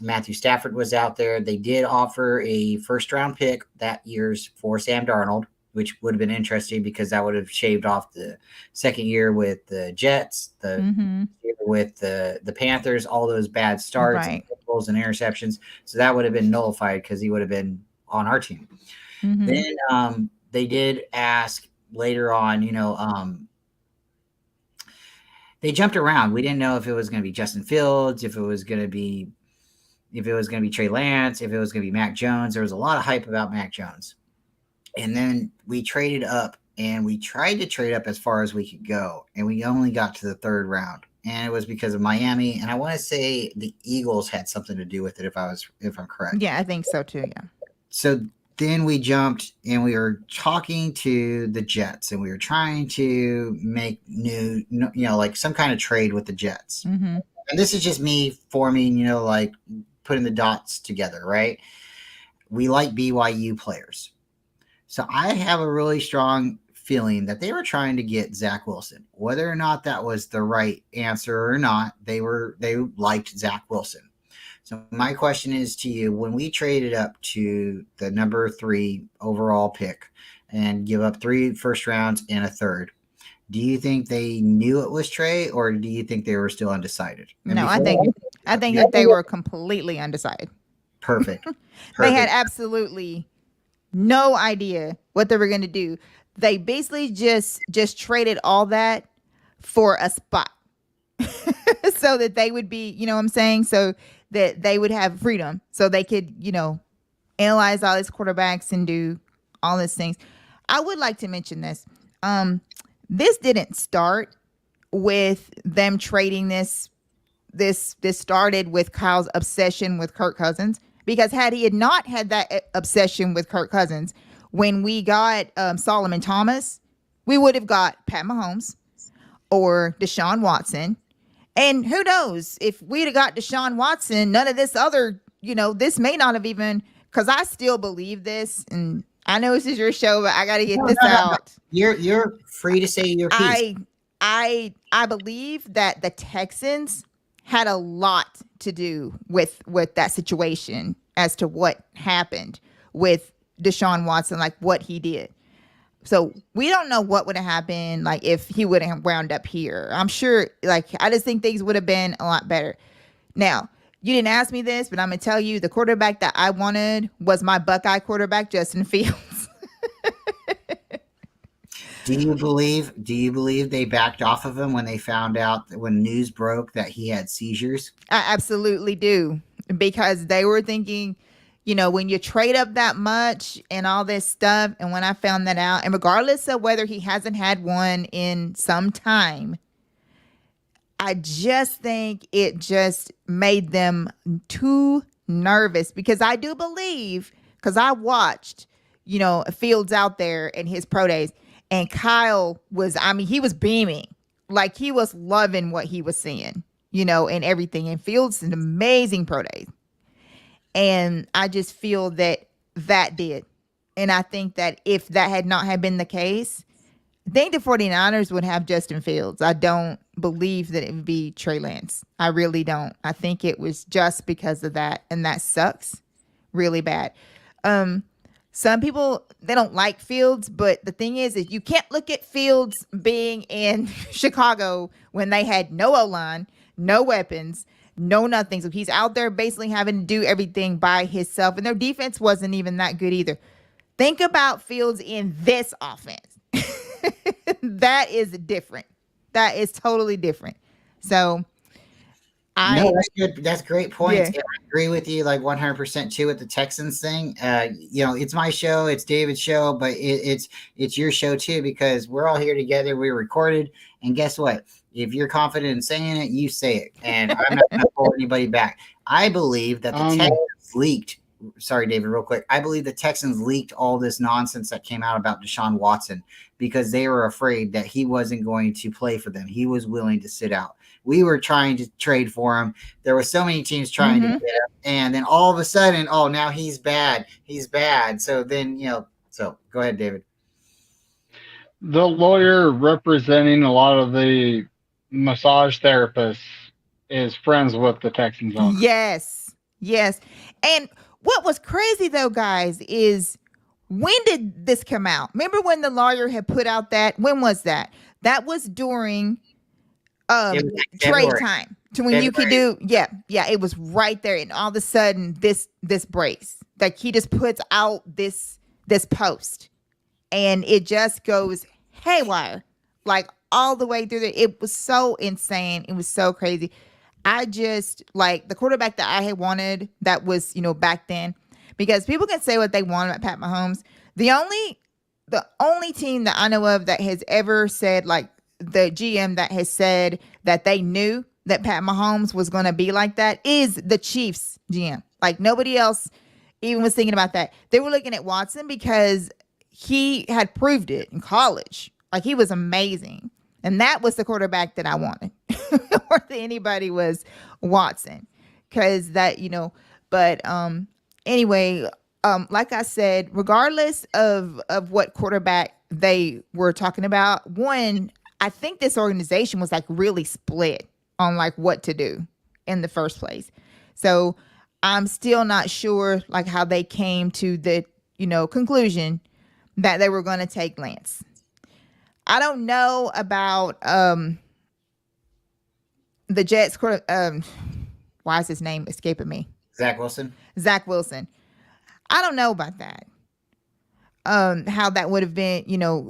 Matthew Stafford was out there. They did offer a first round pick that year's for Sam Darnold, which would have been interesting because that would have shaved off the second year with the Jets,
Mm-hmm.
with the Panthers, all those bad starts,
Right.
and interceptions. So that would have been nullified because he would have been on our team.
Mm-hmm.
Then they did ask later on, they jumped around. We didn't know if it was going to be Justin Fields, if it was going to be Trey Lance, if it was going to be Mac Jones. There was a lot of hype about Mac Jones. And then we traded up, and we tried to trade up as far as we could go, and we only got to the third round. And it was because of Miami, and I want to say the Eagles had something to do with it if I'm correct.
Yeah, I think so too. Yeah.
So then we jumped and we were talking to the Jets, and we were trying to make new, like some kind of trade with the Jets.
Mm-hmm.
And this is just me forming, like putting the dots together, right? We like BYU players. So I have a really strong feeling that they were trying to get Zach Wilson. Whether or not that was the right answer or not, they liked Zach Wilson. So my question is to you, when we traded up to the number 3 overall pick and give up 3 first rounds and a third, do you think they knew it was Trey, or do you think they were still undecided?
No, I think that they were completely undecided.
Perfect.
They had absolutely no idea what they were going to do. They basically just traded all that for a spot so that they would be, what I'm saying? So that they would have freedom so they could, analyze all these quarterbacks and do all these things. I would like to mention this. This didn't start with them trading this started with Kyle's obsession with Kirk Cousins, because had he had not had that obsession with Kirk Cousins, when we got Solomon Thomas, we would have got Pat Mahomes or Deshaun Watson. And who knows, if we'd have got Deshaun Watson, none of this other, this may not have even, because I still believe this, and I know this is your show, but I got to get this out.
You're free to say your piece.
I believe that the Texans had a lot to do with that situation as to what happened with Deshaun Watson, like what he did. So we don't know what would have happened, like if he would have wound up here. I'm sure, I just think things would have been a lot better. Now, you didn't ask me this, but I'm going to tell you the quarterback that I wanted was my Buckeye quarterback, Justin Fields.
Do you believe they backed off of him when they found out that when news broke that he had seizures?
I absolutely do, because they were thinking, when you trade up that much and all this stuff, and when I found that out, and regardless of whether he hasn't had one in some time, I just think it just made them too nervous, because I do believe, because I watched, Fields out there in his pro days, and Kyle was, he was beaming, like he was loving what he was seeing, and everything. And Fields an amazing pro days. And I just feel that did. And I think that if that had not have been the case, I think the 49ers would have Justin Fields. I don't believe that it would be Trey Lance. I really don't. I think it was just because of that. And that sucks really bad. Some people, they don't like Fields, but the thing is you can't look at Fields being in Chicago when they had no O-line, no weapons, no nothing. So he's out there basically having to do everything by himself. And their defense wasn't even that good either. Think about Fields in this offense. That is different. That is totally different. So
no, that's good. That's great points.
Yeah.
I agree with you 100% too with the Texans thing. It's my show, it's David's show, but it's your show too, because we're all here together. We're recorded, and guess what? If you're confident in saying it, you say it, and I'm not going to hold anybody back. I believe that the Texans leaked. Sorry, David, real quick. I believe the Texans leaked all this nonsense that came out about Deshaun Watson because they were afraid that he wasn't going to play for them. He was willing to sit out. We were trying to trade for him. There were so many teams trying to get him, and then all of a sudden, oh, now he's bad. He's bad. So then, so go ahead, David.
The lawyer representing a lot of the massage therapists is friends with the Texans owner.
Yes. And what was crazy though, guys, is when did this come out? Remember when the lawyer had put out that? When was that? That was during trade time to when you could do it was right there, and all of a sudden this breaks. Like he just puts out this post and it just goes haywire, like all the way through there. It was so insane. It was so crazy. I just like the quarterback that I had wanted that was, back then, because people can say what they want about Pat Mahomes. The only team that I know of that has ever said, like the GM that has said that they knew that Pat Mahomes was going to be like that is the Chiefs GM. Like nobody else even was thinking about that. They were looking at Watson because he had proved it in college. Like he was amazing. And that was the quarterback that I wanted more than anybody was Watson. Cause that, but, anyway, like I said, regardless of what quarterback they were talking about, one, I think this organization was like really split on like what to do in the first place. So I'm still not sure like how they came to the, conclusion that they were going to take Lance. I don't know about the Jets. Why is his name escaping me?
Zach Wilson.
I don't know about that. How that would have been,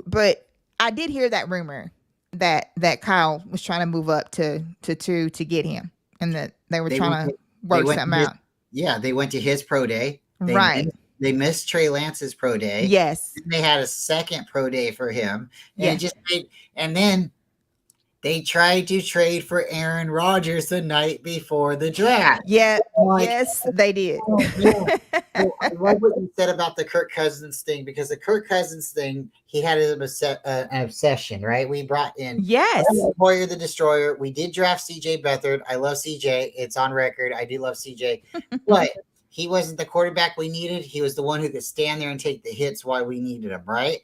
but I did hear that rumor that Kyle was trying to move up to 2 to get him, and that they were trying to work something out.
Yeah, they went to his pro day.
Right.
They missed Trey Lance's pro day.
Yes.
And they had a second pro day for him. And
yes.
And then they tried to trade for Aaron Rodgers the night before the draft.
Yeah. Yes, they did.
Well, I love what you said about the Kirk Cousins thing, because the Kirk Cousins thing, he had an obsession, right? We brought in Hoyer the Destroyer. We did draft CJ Beathard. I love CJ. It's on record. I do love CJ. But he wasn't the quarterback we needed. He was the one who could stand there and take the hits while we needed him, right?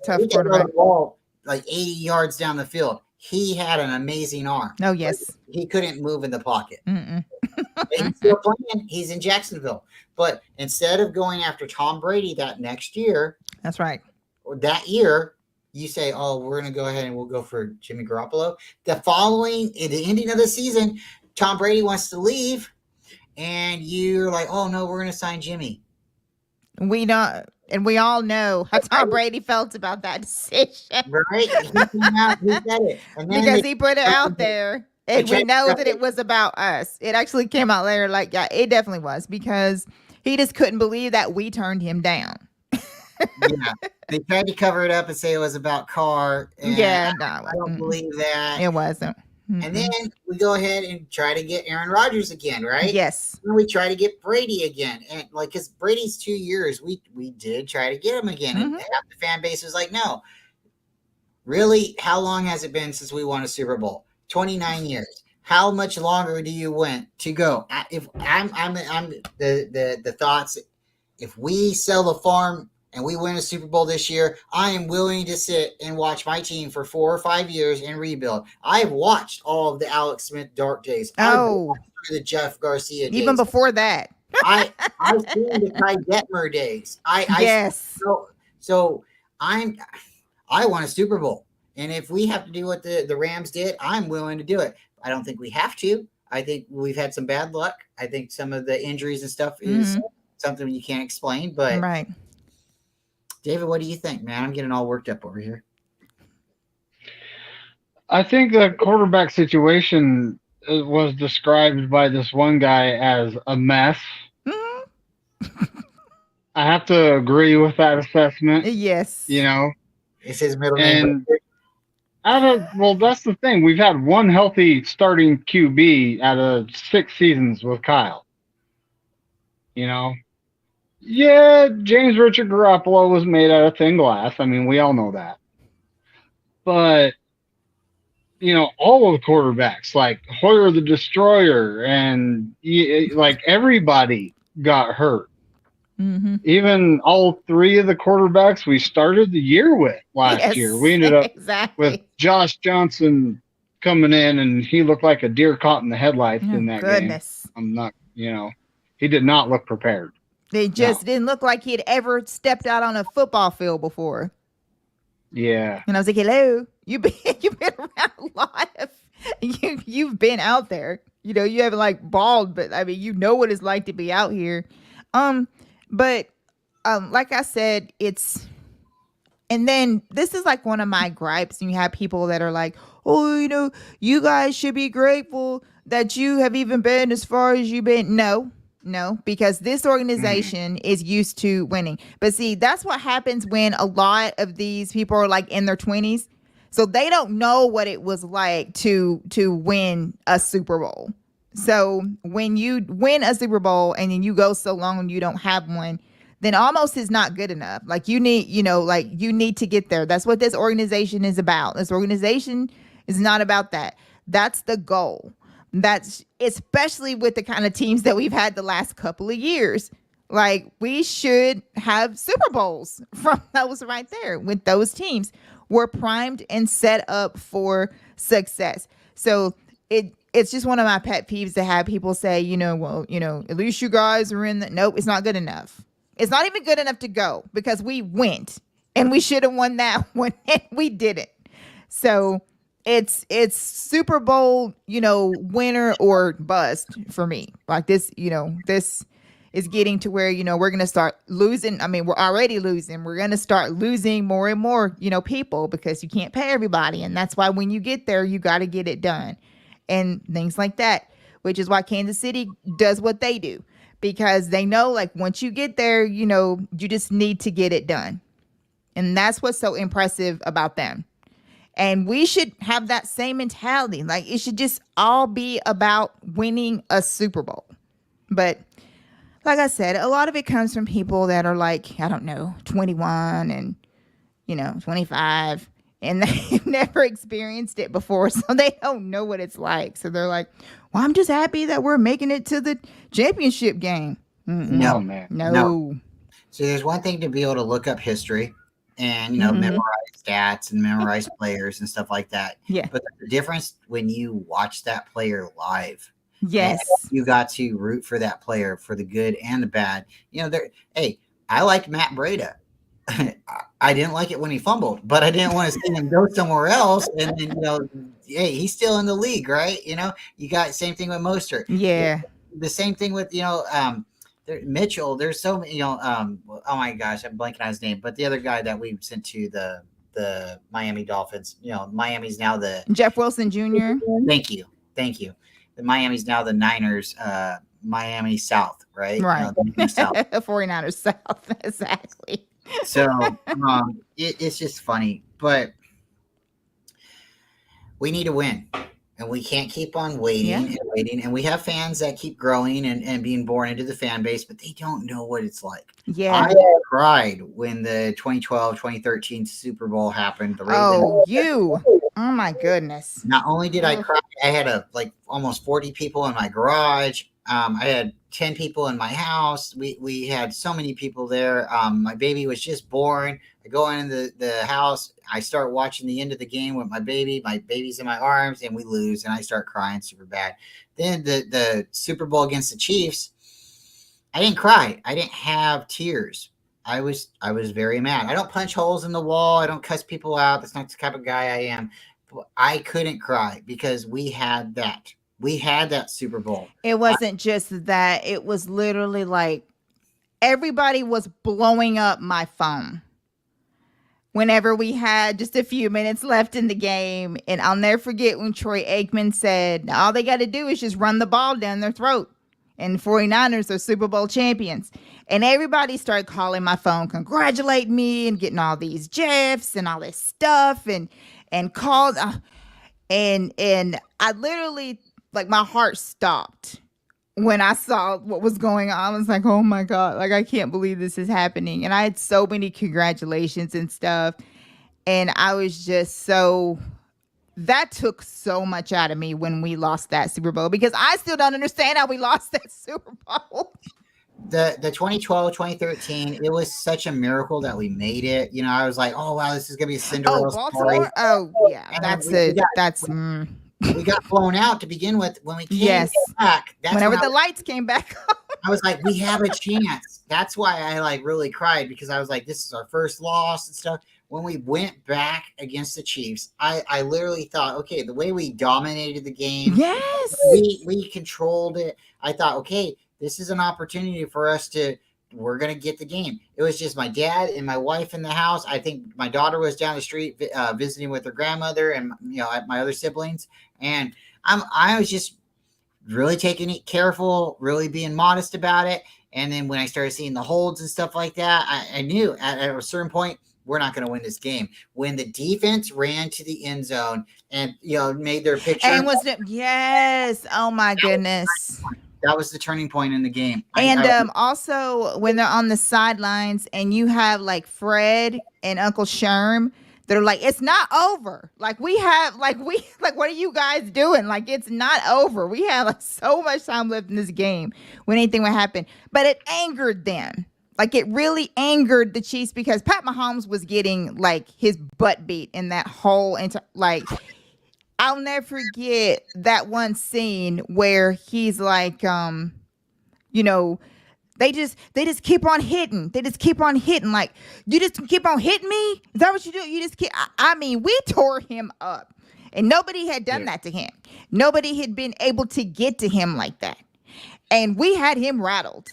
Tough quarterback.
The ball like 80 yards down the field. He had an amazing arm.
Oh, yes.
He couldn't move in the pocket. He's still playing. He's in Jacksonville. But instead of going after Tom Brady that next year.
That's right.
Or that year, you say, oh, we're going to go ahead and we'll go for Jimmy Garoppolo. The ending of the season, Tom Brady wants to leave. And you're like, oh, no, we're going to sign Jimmy.
We don't. And we all know how Tom Brady felt about that decision.
Right? He said it. And then
because he put it out there. And we know that it was about us. It actually came out later. Like, yeah, it definitely was. Because he just couldn't believe that we turned him down.
Yeah. They tried to cover it up and say it was about Carr.
Yeah, no.
I don't believe that.
It wasn't.
And then we go ahead and try to get Aaron Rodgers again, right?
Yes.
And we try to get Brady again. And like, because Brady's 2 years, we did try to get him again. And half the fan base was like, no. Really? How long has it been since we won a Super Bowl? 29 years. How much longer do you want to go? If I'm the thoughts, if we sell the farm and we win a Super Bowl this year, I am willing to sit and watch my team for 4 or 5 years and rebuild. I've watched all of the Alex Smith dark days.
Oh,
the Jeff Garcia days.
Even before that.
I've seen the Ty Detmer days. So I want a Super Bowl. And if we have to do what the Rams did, I'm willing to do it. I don't think we have to. I think we've had some bad luck. I think some of the injuries and stuff is something you can't explain. But
right.
David, what do you think, man? I'm getting all worked up over here.
I think the quarterback situation was described by this one guy as a mess. I have to agree with that assessment.
Yes.
Is his middle name?
Well, that's the thing. We've had one healthy starting QB out of 6 seasons with Kyle. You know, yeah, James Richard Garoppolo was made out of thin glass. I mean, we all know that. But all of the quarterbacks, like Hoyer the Destroyer, and like everybody got hurt.
Mm-hmm.
Even all three of the quarterbacks we started the year with last year, we
Yes,
ended up with
exactly.
Josh Johnson coming in, and he looked like a deer caught in the headlights
Oh
in that game.
goodness.
I'm not, he did not look prepared.
They
No.
just didn't look like he'd ever stepped out on a football field before.
Yeah.
And I was like, "Hello, you've been around a lot of you've been out there. You haven't like balled, but I mean, you know what it's like to be out here." But like I said, and then this is like one of my gripes. And you have people that are like, "Oh, you guys should be grateful that you have even been as far as you've been." No, because this organization is used to winning. But see, that's what happens when a lot of these people are like in their 20s. So they don't know what it was like to win a Super Bowl. So when you win a Super Bowl and then you go so long and you don't have one, then almost is not good enough. Like you need, you need to get there. That's what this organization is about. This organization is not about that. That's the goal. That's especially with the kind of teams that we've had the last couple of years. Like we should have Super Bowls from those right there with those teams. We're primed and set up for success. So it's just one of my pet peeves to have people say, well, at least you guys are in the. Nope, it's not good enough. It's not even good enough to go because we went and we should have won that one and we didn't. So it's Super Bowl, winner or bust for me. Like this, this is getting to where, we're going to start losing. I mean, we're already losing. We're going to start losing more and more, people, because you can't pay everybody. And that's why when you get there, you got to get it done and things like that, which is why Kansas City does what they do, because they know like once you get there, you just need to get it done. And that's what's so impressive about them. And we should have that same mentality. Like it should just all be about winning a Super Bowl. But like I said, a lot of it comes from people that are like, I don't know, 21 and, 25. And they've never experienced it before. So they don't know what it's like. So they're like, well, I'm just happy that we're making it to the championship game.
No,
man.
No. So there's one thing to be able to look up history and, memorize stats and memorize players and stuff like that.
Yeah.
But the difference when you watch that player live.
Yes.
You got to root for that player for the good and the bad. Hey, I liked Matt Breida. I didn't like it when he fumbled, but I didn't want to see him go somewhere else. And then, hey, he's still in the league, right? You got same thing with Mostert.
Yeah.
The same thing with, Mitchell. There's so many, oh my gosh, I'm blanking on his name, but the other guy that we sent to the Miami Dolphins, Miami's now the
Jeff Wilson Jr.
Thank you. The Miami's now the Niners, Miami South, right?
Right.
South.
49ers South. Exactly.
So it's just funny, but we need to win. And we can't keep on waiting and waiting. And we have fans that keep growing and being born into the fan base, but they don't know what it's like.
Yeah.
I cried when the 2012-2013 Super Bowl happened. The Ravens.
Oh my goodness.
Not only did I cry, I had almost 40 people in my garage. I had 10 people in my house. We had so many people there. My baby was just born. I go into the house. I start watching the end of the game with my baby. My baby's in my arms, and we lose, and I start crying super bad. Then the Super Bowl against the Chiefs, I didn't cry. I didn't have tears. I was very mad. I don't punch holes in the wall. I don't cuss people out. That's not the type of guy I am. But I couldn't cry because we had that. We had that Super Bowl.
It wasn't just that. It was literally like everybody was blowing up my phone whenever we had just a few minutes left in the game. And I'll never forget when Troy Aikman said, all they got to do is just run the ball down their throat. and 49ers are Super Bowl champions. And everybody started calling my phone, congratulating me and getting all these gifs and all this stuff and called. And I literally, like, my heart stopped when I saw what was going on. I was like, oh my God, like, I can't believe this is happening. And I had so many congratulations and stuff. And I was just that took so much out of me when we lost that Super Bowl, because I still don't understand how we lost that Super Bowl.
The 2012, 2013, it was such a miracle that we made it. You know, I was like, oh wow, this is gonna be a Cinderella
Baltimore?
story.
Oh yeah,
we got blown out to begin with. When we came back,
whenever the lights came back on,
I was like, we have a chance. That's why I like really cried, because I was like, this is our first loss and stuff. When we went back against the Chiefs, I literally thought, okay, the way we dominated the game,
yes,
we controlled it. I thought, okay, this is an opportunity for us we're going to get the game. It was just my dad and my wife in the house. I think my daughter was down the street visiting with her grandmother and, you know, my other siblings. And I was just really taking it careful, really being modest about it. And then when I started seeing the holds and stuff like that, I knew at a certain point, we're not going to win this game. When the defense ran to the end zone and, you know, made their picture.
And yes. Oh my goodness.
That was the turning point in the game.
And also when they're on the sidelines and you have like Fred and Uncle Sherm, they're like, it's not over. Like what are you guys doing? Like, it's not over. We have like so much time left in this game when anything would happen. But it angered them. Like, it really angered the Chiefs because Pat Mahomes was getting like his butt beat in that whole I'll never forget that one scene where he's like, you know, they just keep on hitting. They just keep on hitting. Like, you just keep on hitting me? Is that what you do? You just keep. I mean, we tore him up, and nobody had done that to him. Nobody had been able to get to him like that, and we had him rattled.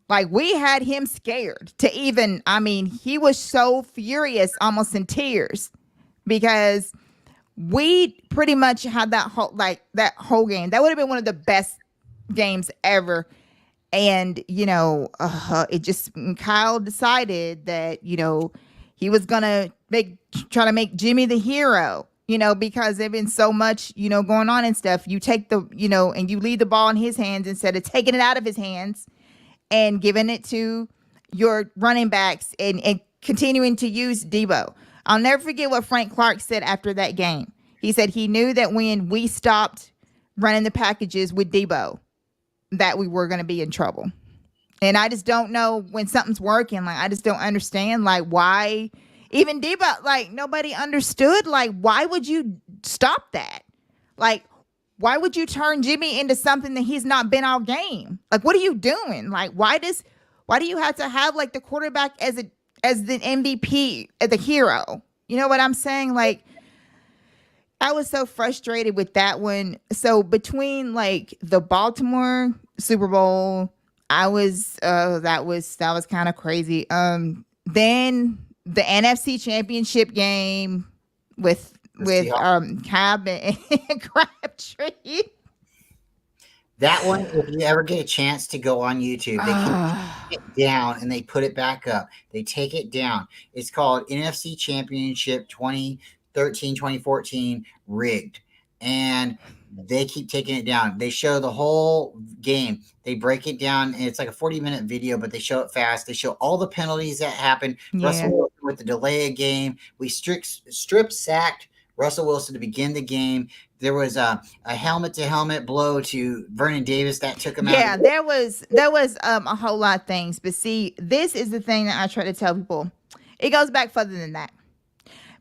Like, we had him scared to even. I mean, he was so furious, almost in tears, because we pretty much had that whole game. That would have been one of the best games ever. And, you know, Kyle decided that, you know, he was going to try to make Jimmy the hero, you know, because there'd been so much, you know, going on and stuff. You take and you leave the ball in his hands instead of taking it out of his hands and giving it to your running backs and continuing to use Debo. I'll never forget what Frank Clark said after that game. He said he knew that when we stopped running the packages with Debo, that we were going to be in trouble. And I just don't know when something's working. Like, I just don't understand, like, why even Debo, like, nobody understood, like, why would you stop that? Like, why would you turn Jimmy into something that he's not been all game? Like, what are you doing? Like, why do you have to have like the quarterback as the MVP, as the hero? You know what I'm saying? Like, I was so frustrated with that one. So between like the Baltimore Super Bowl, that was kind of crazy. Then the NFC Championship game with Cab and Crabtree.
That one, if you ever get a chance to go on YouTube, they take it down and they put it back up. They take it down. It's called NFC Championship 2013, 2014 Rigged. And they keep taking it down. They show the whole game. They break it down. And it's like a 40-minute video, but they show it fast. They show all the penalties that happened. Yeah. Russell Wilson with the delay of game. We strip sacked Russell Wilson to begin the game. There was a helmet-to-helmet blow to Vernon Davis that took him out.
Yeah, there was a whole lot of things. But see, this is the thing that I try to tell people. It goes back further than that.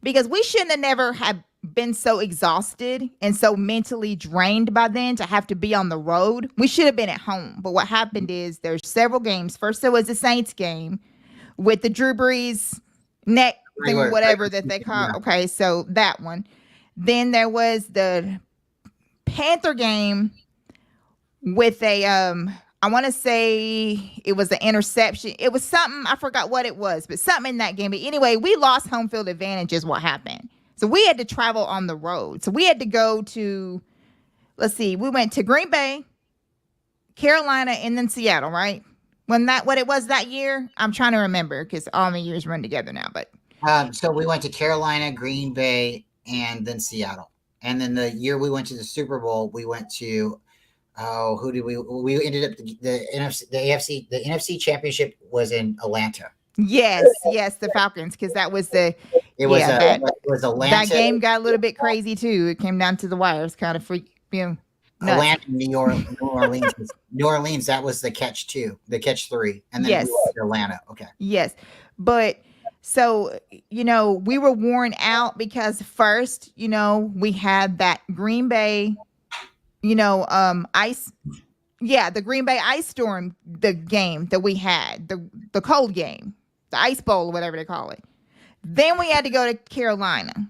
Because we shouldn't have never have been so exhausted and so mentally drained by then to have to be on the road. We should have been at home. But what happened is there's several games. First, there was the Saints game with the Drew Brees neck thing or whatever that they call. Yeah. Okay, so that one. Then there was the Panther game with a I want to say it was an interception. It was something, I forgot what it was, but something in that game. But anyway, we lost home field advantage is what happened. So we had to travel on the road. So we had to go to, we went to Green Bay, Carolina and then Seattle, right? When that what it was that year, I'm trying to remember because all my years run together now. But
So we went to Carolina, Green Bay, and then Seattle. And then the year we went to the Super Bowl, we went to who did we ended up the NFC the AFC the NFC Championship was in Atlanta.
yes, the Falcons because that was the
It was
yeah that
it was
that
Atlanta,
game got a little bit crazy too. It came down to the wires, kind of freak, nuts.
Atlanta, New Orleans. New Orleans, that was the catch two, the catch three, and then we
Yes,
went to Atlanta. Okay.
yes, but so we were worn out because first we had that Green Bay ice. Yeah, the Green Bay ice storm, the game that we had, the cold game, the ice bowl, or whatever they call it. Then we had to go to Carolina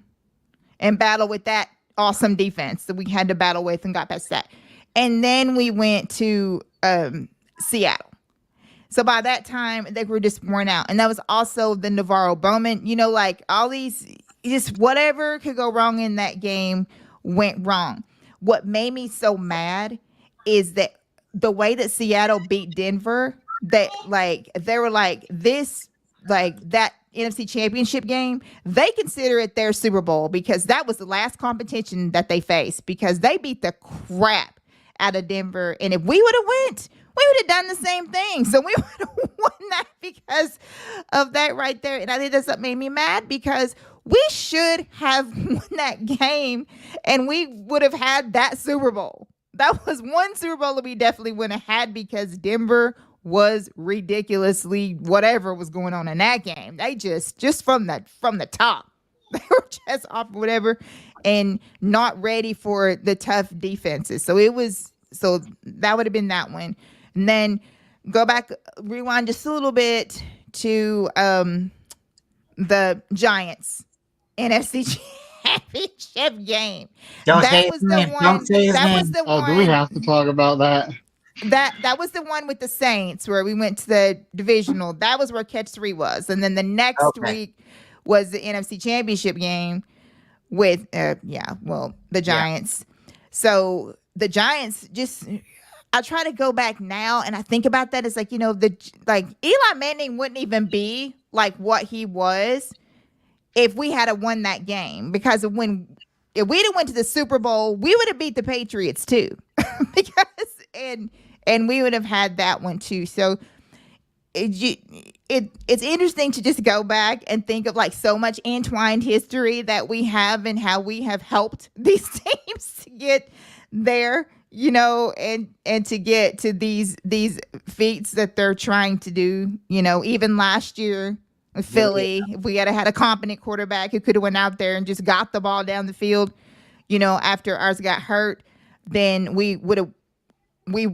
and battle with that awesome defense that we had to battle with and got past that. And then we went to Seattle. So by that time, they were just worn out. And that was also the Navarro Bowman, like all these, just whatever could go wrong in that game went wrong. What made me so mad is that the way that Seattle beat Denver, that like they were like this, like that NFC Championship game, they consider it their Super Bowl because that was the last competition that they faced because they beat the crap out of Denver. And if we would have went, we would have done the same thing. So we would have won that because of that right there. And I think that's what made me mad because we should have won that game and we would have had that Super Bowl. That was one Super Bowl that we definitely wouldn't have had because Denver was ridiculously whatever was going on in that game. They just from the top, they were just off whatever and not ready for the tough defenses. So that would have been that one. And then go back, rewind just a little bit to the Giants NFC Championship game.
Don't
That
say
was
his
the
name.
one.
Don't say his
That
name.
was the
Oh, do we
one.
have to talk about that?
That was the one with the Saints where we went to the divisional. That was where catch 3 was. And then the next week was the NFC Championship game with the Giants. Yeah. So the Giants just I try to go back now and I think about that. It's like, Eli Manning wouldn't even be like what he was if we had won that game because if we'd have went to the Super Bowl, we would have beat the Patriots too. because and we would have had that one too. So it's interesting to just go back and think of like so much entwined history that we have and how we have helped these teams to get there, and to get to these feats that they're trying to do, even last year with Philly, if we had a competent quarterback who could have went out there and just got the ball down the field, after ours got hurt, then we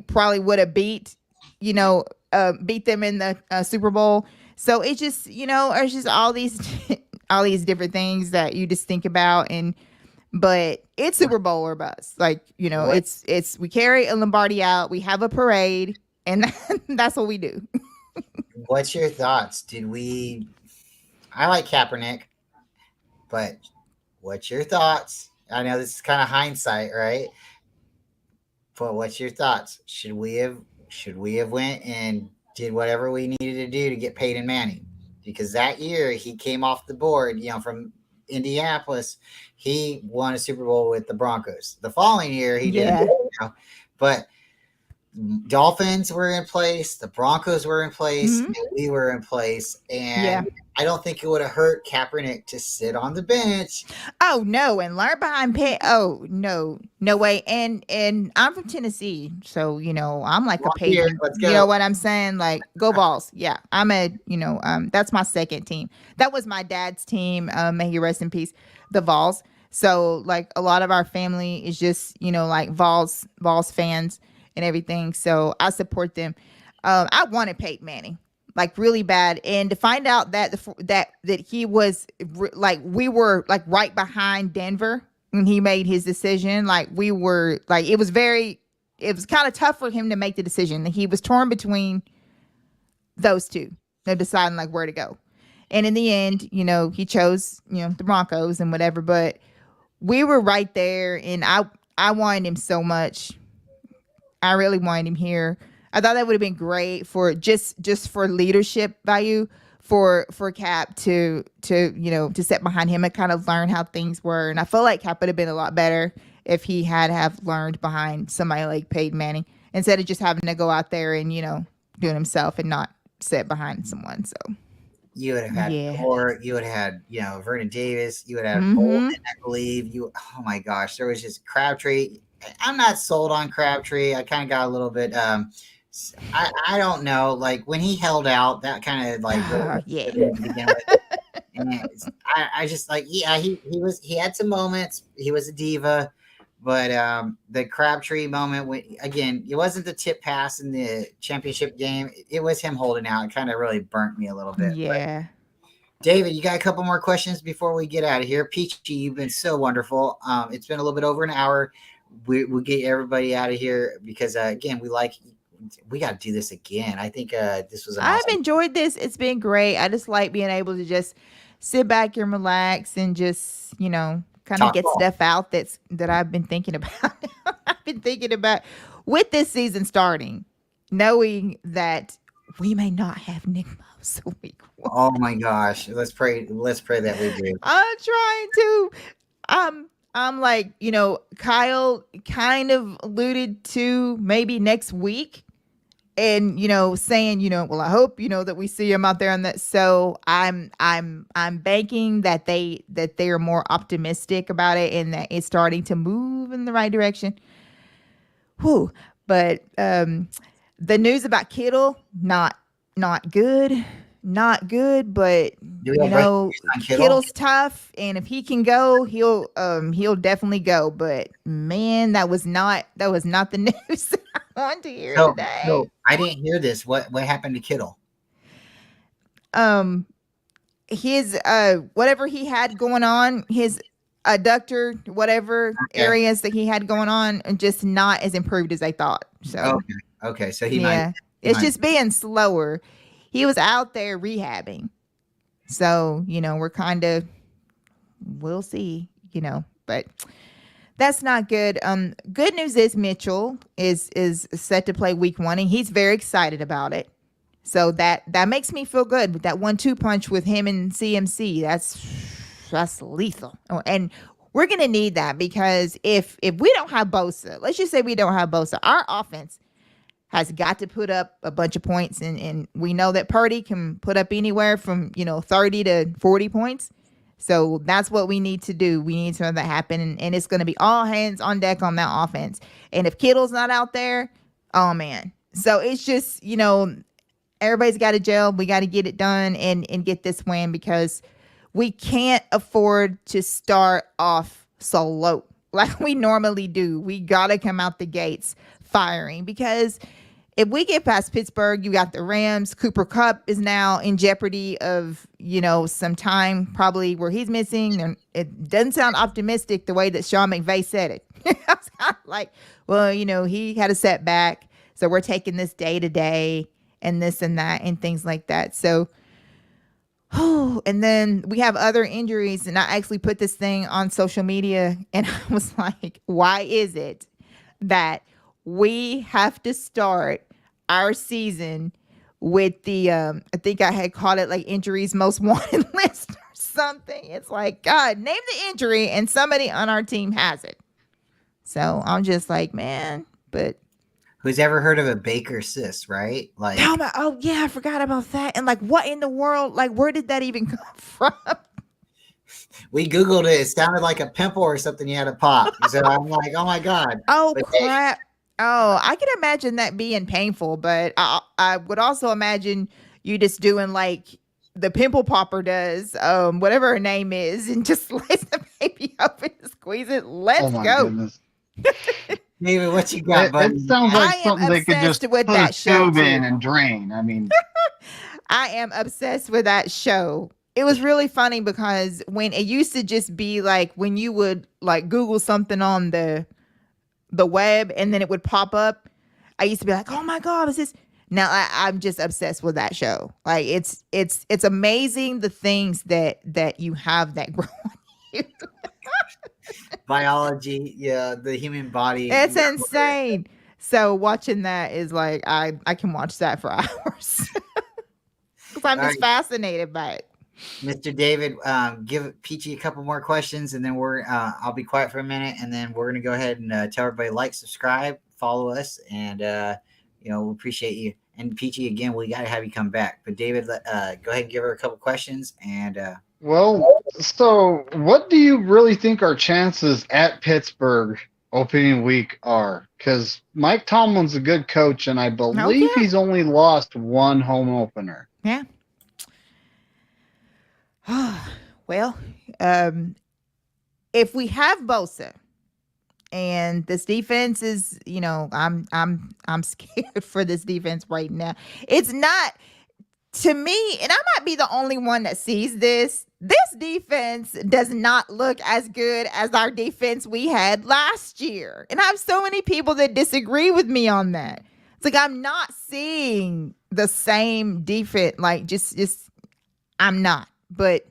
probably would have beat them in the Super Bowl. So it's just, it's just all these different things that you just think about. But it's Super Bowl or bust. Like, it's we carry a Lombardi out, we have a parade, and that's what we do.
What's your thoughts? I like Kaepernick, but what's your thoughts? I know this is kind of hindsight, right? But what's your thoughts? Should we have went and did whatever we needed to do to get Peyton Manning? Because that year he came off the board, from Indianapolis. He won a Super Bowl with the Broncos. The following year he did, but Dolphins were in place, the Broncos were in place, and we were in place, and I don't think it would have hurt Kaepernick to sit on the bench.
Oh no, and learn behind Pitt. Oh no way. And I'm from Tennessee, so I'm like a patriot. You know what I'm saying? Like, go Vols. Yeah, I'm that's my second team. That was my dad's team. May he rest in peace. The Vols. So like a lot of our family is just like Vols fans and everything. So I support them. I wanted Peyton Manning like really bad, and to find out that he was like we were like right behind Denver when he made his decision. Like we were like it was kind of tough for him to make the decision. He was torn between those two, deciding like where to go. And in the end, he chose the Broncos and whatever. But we were right there, and I wanted him so much. I really wanted him here. I thought that would have been great for just for leadership value for Cap to to sit behind him and kind of learn how things were. And I feel like Cap would have been a lot better if he had have learned behind somebody like Peyton Manning instead of just having to go out there and doing himself and not sit behind someone. So
You would have had
yeah.
Gore, you would have had, Vernon Davis, you would have Bolden, I believe. Oh my gosh, there was just Crabtree. I'm not sold on Crabtree. I kind of got a little bit I don't know, like when he held out, that kind of like really
Yeah.
to begin with. And I just like he had some moments. He was a diva, but the Crabtree moment again, it wasn't the tip pass in the championship game. It was him holding out. It kind of really burnt me a little bit.
Yeah.
But David, you got a couple more questions before we get out of here. Peachy, you've been so wonderful. It's been a little bit over an hour. We'll get everybody out of here because again, we got to do this again. I think this was
I've
awesome.
enjoyed this. It's been great. I just like being able to just sit back and relax and just, kind of get stuff out that I've been thinking about. I've been thinking about with this season starting, knowing that we may not have Nick Mullins week 1.
Oh my gosh. Let's pray that we do.
I'm trying to. I'm like, Kyle kind of alluded to maybe next week. And saying, well, I hope that we see him out there on that. So I'm banking that they are more optimistic about it and that it's starting to move in the right direction. Whew. But the news about Kittle not good, but Kittle's tough, and if he can go, he'll definitely go. But man, that was not the news that I wanted to hear today.
No, I didn't hear this. What happened to Kittle?
His whatever he had going on, his adductor, whatever areas that he had going on, just not as improved as I thought. So
okay, so he might.
It's just being slower. He was out there rehabbing. So, we're kind of, we'll see, but that's not good. Good news is Mitchell is set to play week 1 and he's very excited about it. So that makes me feel good with that 1-2 punch with him and CMC. That's lethal. Oh, and we're going to need that because if we don't have Bosa, let's just say we don't have Bosa, our offense has got to put up a bunch of points. And we know that Purdy can put up anywhere from, 30 to 40 points. So that's what we need to do. We need to have that happen. And it's going to be all hands on deck on that offense. And if Kittle's not out there, oh, man. So it's just, everybody's got to gel. We got to get it done and get this win because we can't afford to start off so low like we normally do. We got to come out the gates firing because if we get past Pittsburgh, you got the Rams. Cooper Kupp is now in jeopardy of, some time probably where he's missing. And it doesn't sound optimistic the way that Sean McVay said it. I was kind of like, well, he had a setback. So we're taking this day to day and this and that and things like that. So, and then we have other injuries. And I actually put this thing on social media and I was like, why is it that we have to start our season with the I think I had called it like injuries most wanted list or something. It's like, God, name the injury and somebody on our team has it. So I'm just like, man, but
who's ever heard of a Baker cyst, right? Like,
oh yeah, I forgot about that. And like, what in the world? Like, where did that even come from?
We Googled it. It sounded like a pimple or something you had to pop. So I'm like, oh my God.
Oh, crap. Oh, I can imagine that being painful, but I would also imagine you just doing like the pimple popper does, whatever her name is, and just slice the baby open and squeeze it. Let's go.
Goodness.
David, what you got, buddy?
It sounds like something they could just put a tube in and drain. I mean,
I am obsessed with that show. It was really funny because when it used to just be like when you would like Google something on the web and then it would pop up, I used to be like, oh my God, is this? Now I'm just obsessed with that show. Like it's amazing the things that you have that grow on you.
Biology, yeah, the human body.
It's insane. So watching that is like I can watch that for hours because I'm
All
just
right,
fascinated by it.
Mr. David, give Peachy a couple more questions, and then I'll be quiet for a minute, and then we're gonna go ahead and tell everybody like, subscribe, follow us, and we appreciate you. And Peachy, again, we got to have you come back. But David, go ahead and give her a couple questions, and
Well, so what do you really think our chances at Pittsburgh opening week are? Because Mike Tomlin's a good coach, and I believe
Okay.
he's only lost one home opener.
Yeah. Well, um, if we have Bosa and this defense is, I'm scared for this defense right now. It's not to me, and I might be the only one that sees this. This defense does not look as good as our defense we had last year. And I have so many people that disagree with me on that. It's like I'm not seeing the same defense, like just I'm not. But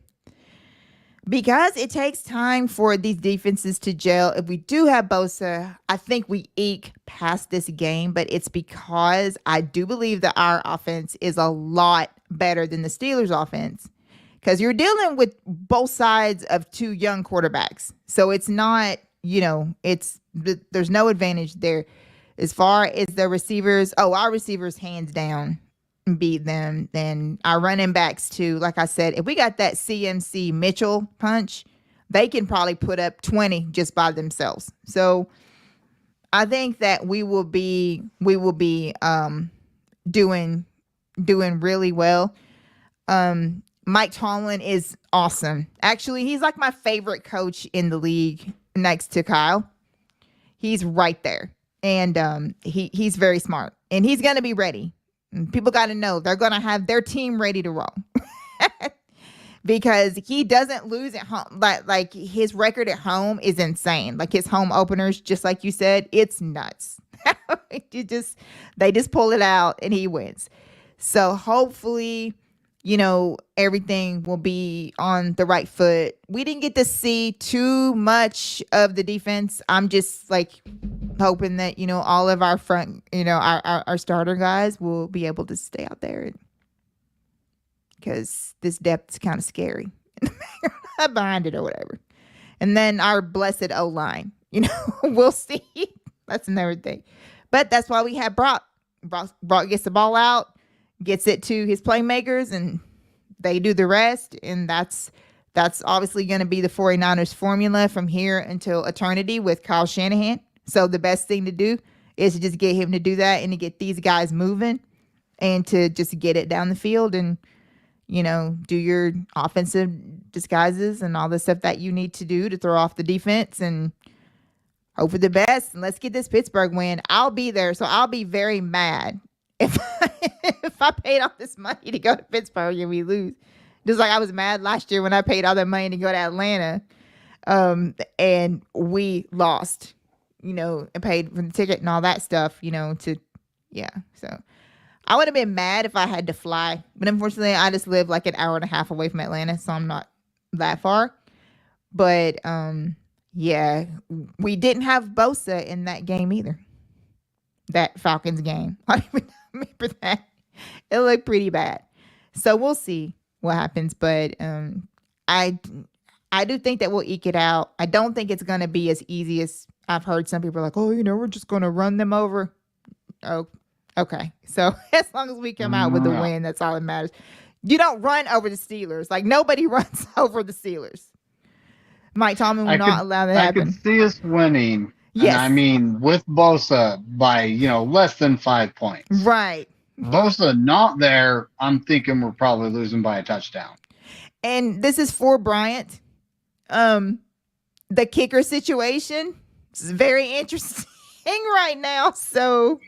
because it takes time for these defenses to gel, if we do have Bosa, I think we eke past this game. But it's because I do believe that our offense is a lot better than the Steelers' offense. Because you're dealing with both sides of two young quarterbacks. So it's not, there's no advantage there. As far as the receivers, our receivers hands down beat them. Then our running backs too. Like I said, if we got that CMC Mitchell punch, they can probably put up 20 just by themselves. So I think that we will be doing really well. Mike Tomlin is awesome. Actually, he's like my favorite coach in the league next to Kyle. He's right there. And he's very smart. And he's going to be ready. People got to know they're going to have their team ready to roll. Because he doesn't lose at home. Like his record at home is insane. Like his home openers, just like you said, it's nuts. They just pull it out and he wins. So hopefully, everything will be on the right foot. We didn't get to see too much of the defense. I'm just like hoping that, all of our front, our starter guys will be able to stay out there. Because this depth's kind of scary behind it or whatever. And then our blessed O-line, we'll see. That's another thing. But that's why we have Brock. Brock gets the ball out, gets it to his playmakers, and they do the rest. And that's obviously going to be the 49ers formula from here until eternity with Kyle Shanahan. So the best thing to do is to just get him to do that and to get these guys moving and to just get it down the field and, do your offensive disguises and all the stuff that you need to do to throw off the defense and hope for the best. And let's get this Pittsburgh win. I'll be there. So I'll be very mad if I paid all this money to go to Pittsburgh and we lose. Just like I was mad last year when I paid all that money to go to Atlanta and we lost, and paid for the ticket and all that stuff, So I would have been mad if I had to fly. But unfortunately, I just live like an hour and a half away from Atlanta, so I'm not that far. But yeah, we didn't have Bosa in that game either. That Falcons game. I don't even remember that. It looked pretty bad. So we'll see what happens. But I do think that we'll eke it out. I don't think it's going to be as easy as I've heard some people are like, we're just going to run them over. Oh, okay. So as long as we come out with the win, that's all that matters. You don't run over the Steelers. Like nobody runs over the Steelers. Mike Tomlin will not allow that to happen.
I could see us winning.
Yes.
And I mean, with Bosa by, less than 5 points.
Right.
Bosa not there, I'm thinking we're probably losing by a touchdown.
And this is for Bryant. The kicker situation is very interesting right now. So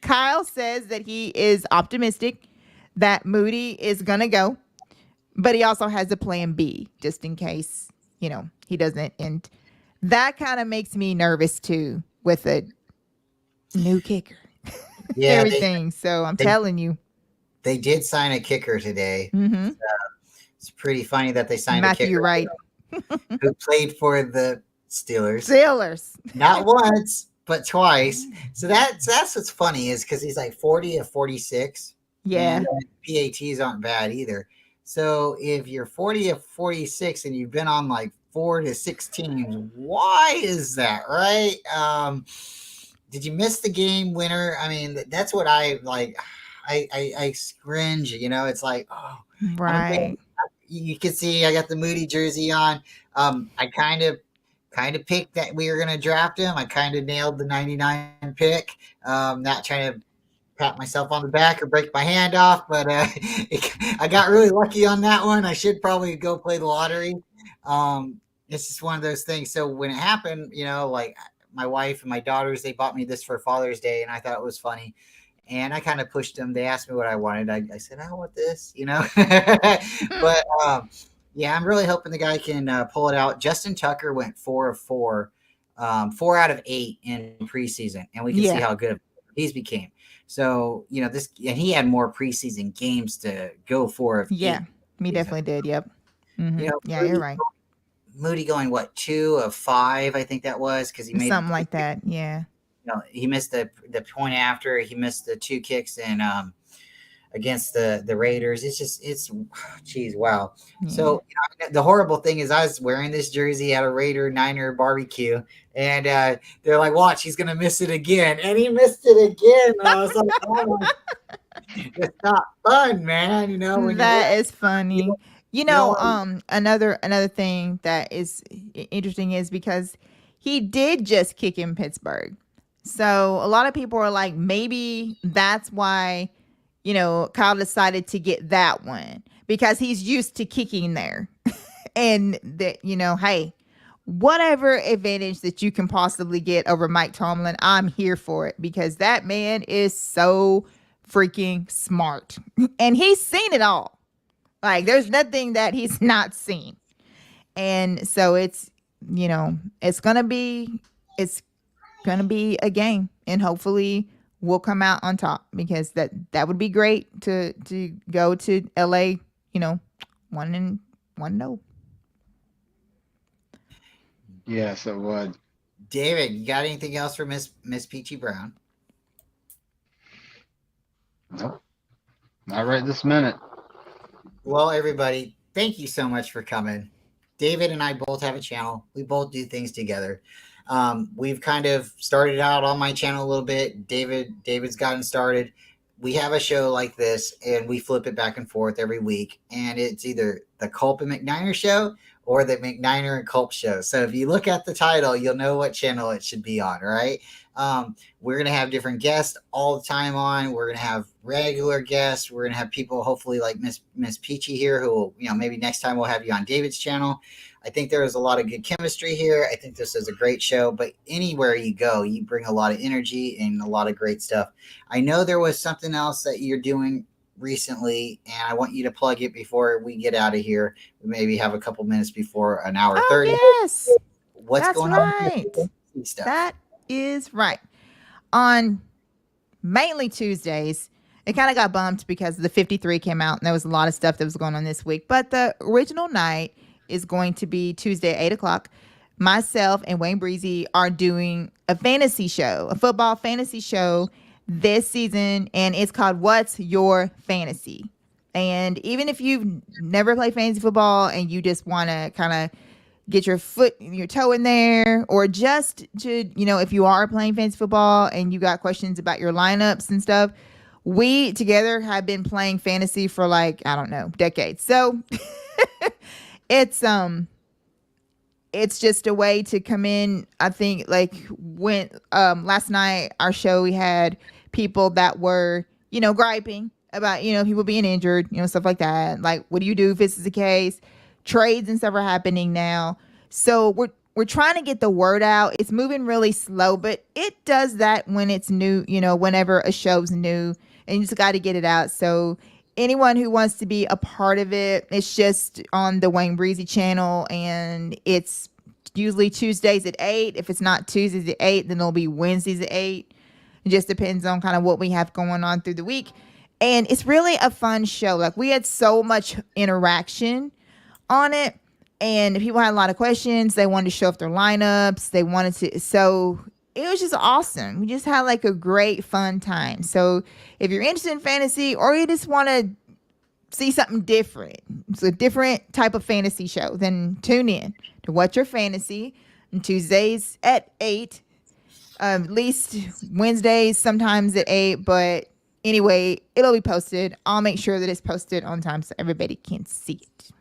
Kyle says that he is optimistic that Moody is going to go, but he also has a plan B just in case, he doesn't. And that kind of makes me nervous too with a new kicker.
Yeah,
everything. So I'm telling you.
They did sign a kicker today.
Mm-hmm.
It's pretty funny that they signed
Matthew
a kicker
Wright.
who played for the Steelers.
Steelers.
Not once, but twice. So that's what's funny is because he's like 40 of 46,
Yeah.
and PATs aren't bad either. So if you're 40 of 46 and you've been on like 4 to 6 teams, why is that, right? Did you miss the game winner? I mean, that's what I like. I cringe. It's like, oh, I'm a
Right.
you can see I got the Moody jersey on. I kind of picked that we were going to draft him. I kind of nailed the 99 pick. Not trying to pat myself on the back or break my hand off, but I got really lucky on that one. I should probably go play the lottery. It's just one of those things. So when it happened, like my wife and my daughters, they bought me this for Father's Day, and I thought it was funny. And I kind of pushed them. They asked me what I wanted. I said, I want this, but yeah, I'm really hoping the guy can pull it out. Justin Tucker went 4 of 4, 4 out of 8 in preseason, and we can see
Yeah.
how good he's became. So this, and he had more preseason games to go 4 of 8.
Yeah. Me definitely did. Yep. Yeah, you're
Moody,
right.
Moody going what 2 of 5, I think that was because he made
Something like that. Yeah.
he missed the point after he missed the 2 kicks and against the Raiders. It's geez, wow.
Yeah.
So the horrible thing is I was wearing this jersey at a Raider Niner barbecue, and they're like, watch, he's gonna miss it again, and he missed it again. And I was like, oh, it's not fun, man. When
That is funny.
you know,
Another thing that is interesting is because he did just kick in Pittsburgh. So a lot of people are like, maybe that's why, Kyle decided to get that one because he's used to kicking there. And that, hey, whatever advantage that you can possibly get over Mike Tomlin, I'm here for it because that man is so freaking smart. And he's seen it all. Like there's nothing that he's not seen. And so it's gonna be a game, and hopefully we'll come out on top because that would be great to go to LA, 1-1-0.
Yes, it would.
David, you got anything else for Miss Peachy Brown?
Nope. Not right this minute.
Well, everybody, thank you so much for coming. David and I both have a channel. We both do things together. We've kind of started out on my channel a little bit. David's gotten started. We have a show like this, and we flip it back and forth every week. And it's either the Culp and McNiner show or the McNiner and Culp show. So if you look at the title, you'll know what channel it should be on, right? We're going to have different guests all the time on. We're going to have regular guests. We're going to have people hopefully like Miss Peachy here who will, maybe next time we'll have you on David's channel. I think there is a lot of good chemistry here. I think this is a great show, but anywhere you go, you bring a lot of energy and a lot of great stuff. I know there was something else that you're doing recently, and I want you to plug it before we get out of here. We maybe have a couple minutes before an hour 30.
Yes.
What's
That's
going
right.
on? Stuff?
That is right. On mainly Tuesdays, it kind of got bumped because the 53 came out and there was a lot of stuff that was going on this week. But the original night is going to be Tuesday at 8 o'clock. Myself and Wayne Breezy are doing a fantasy show, a football fantasy show this season, and it's called What's Your Fantasy? And even if you've never played fantasy football and you just want to kind of get your toe in there, or just to, if you are playing fantasy football and you got questions about your lineups and stuff, we together have been playing fantasy for like, I don't know, decades. So it's just a way to come in. I think like when last night our show, we had people that were griping about people being injured, stuff like that. Like, what do you do if this is the case? Trades and stuff are happening now, so we're trying to get the word out. It's moving really slow, but it does that when it's new. Whenever a show's new, and you just got to get it out. So anyone who wants to be a part of it, it's just on the Wayne Breezy channel, and it's usually Tuesdays at 8. If it's not Tuesdays at 8, then it'll be Wednesdays at 8. It just depends on kind of what we have going on through the week. And it's really a fun show. Like, we had so much interaction on it, and people had a lot of questions. They wanted to show off their lineups. They wanted to. So it was just awesome. We just had like a great fun time. So if you're interested in fantasy or you just want to see something different, it's a different type of fantasy show, then tune in to What's Your Fantasy on Tuesdays at 8. At least Wednesdays, sometimes at 8. But anyway, it'll be posted. I'll make sure that it's posted on time so everybody can see it.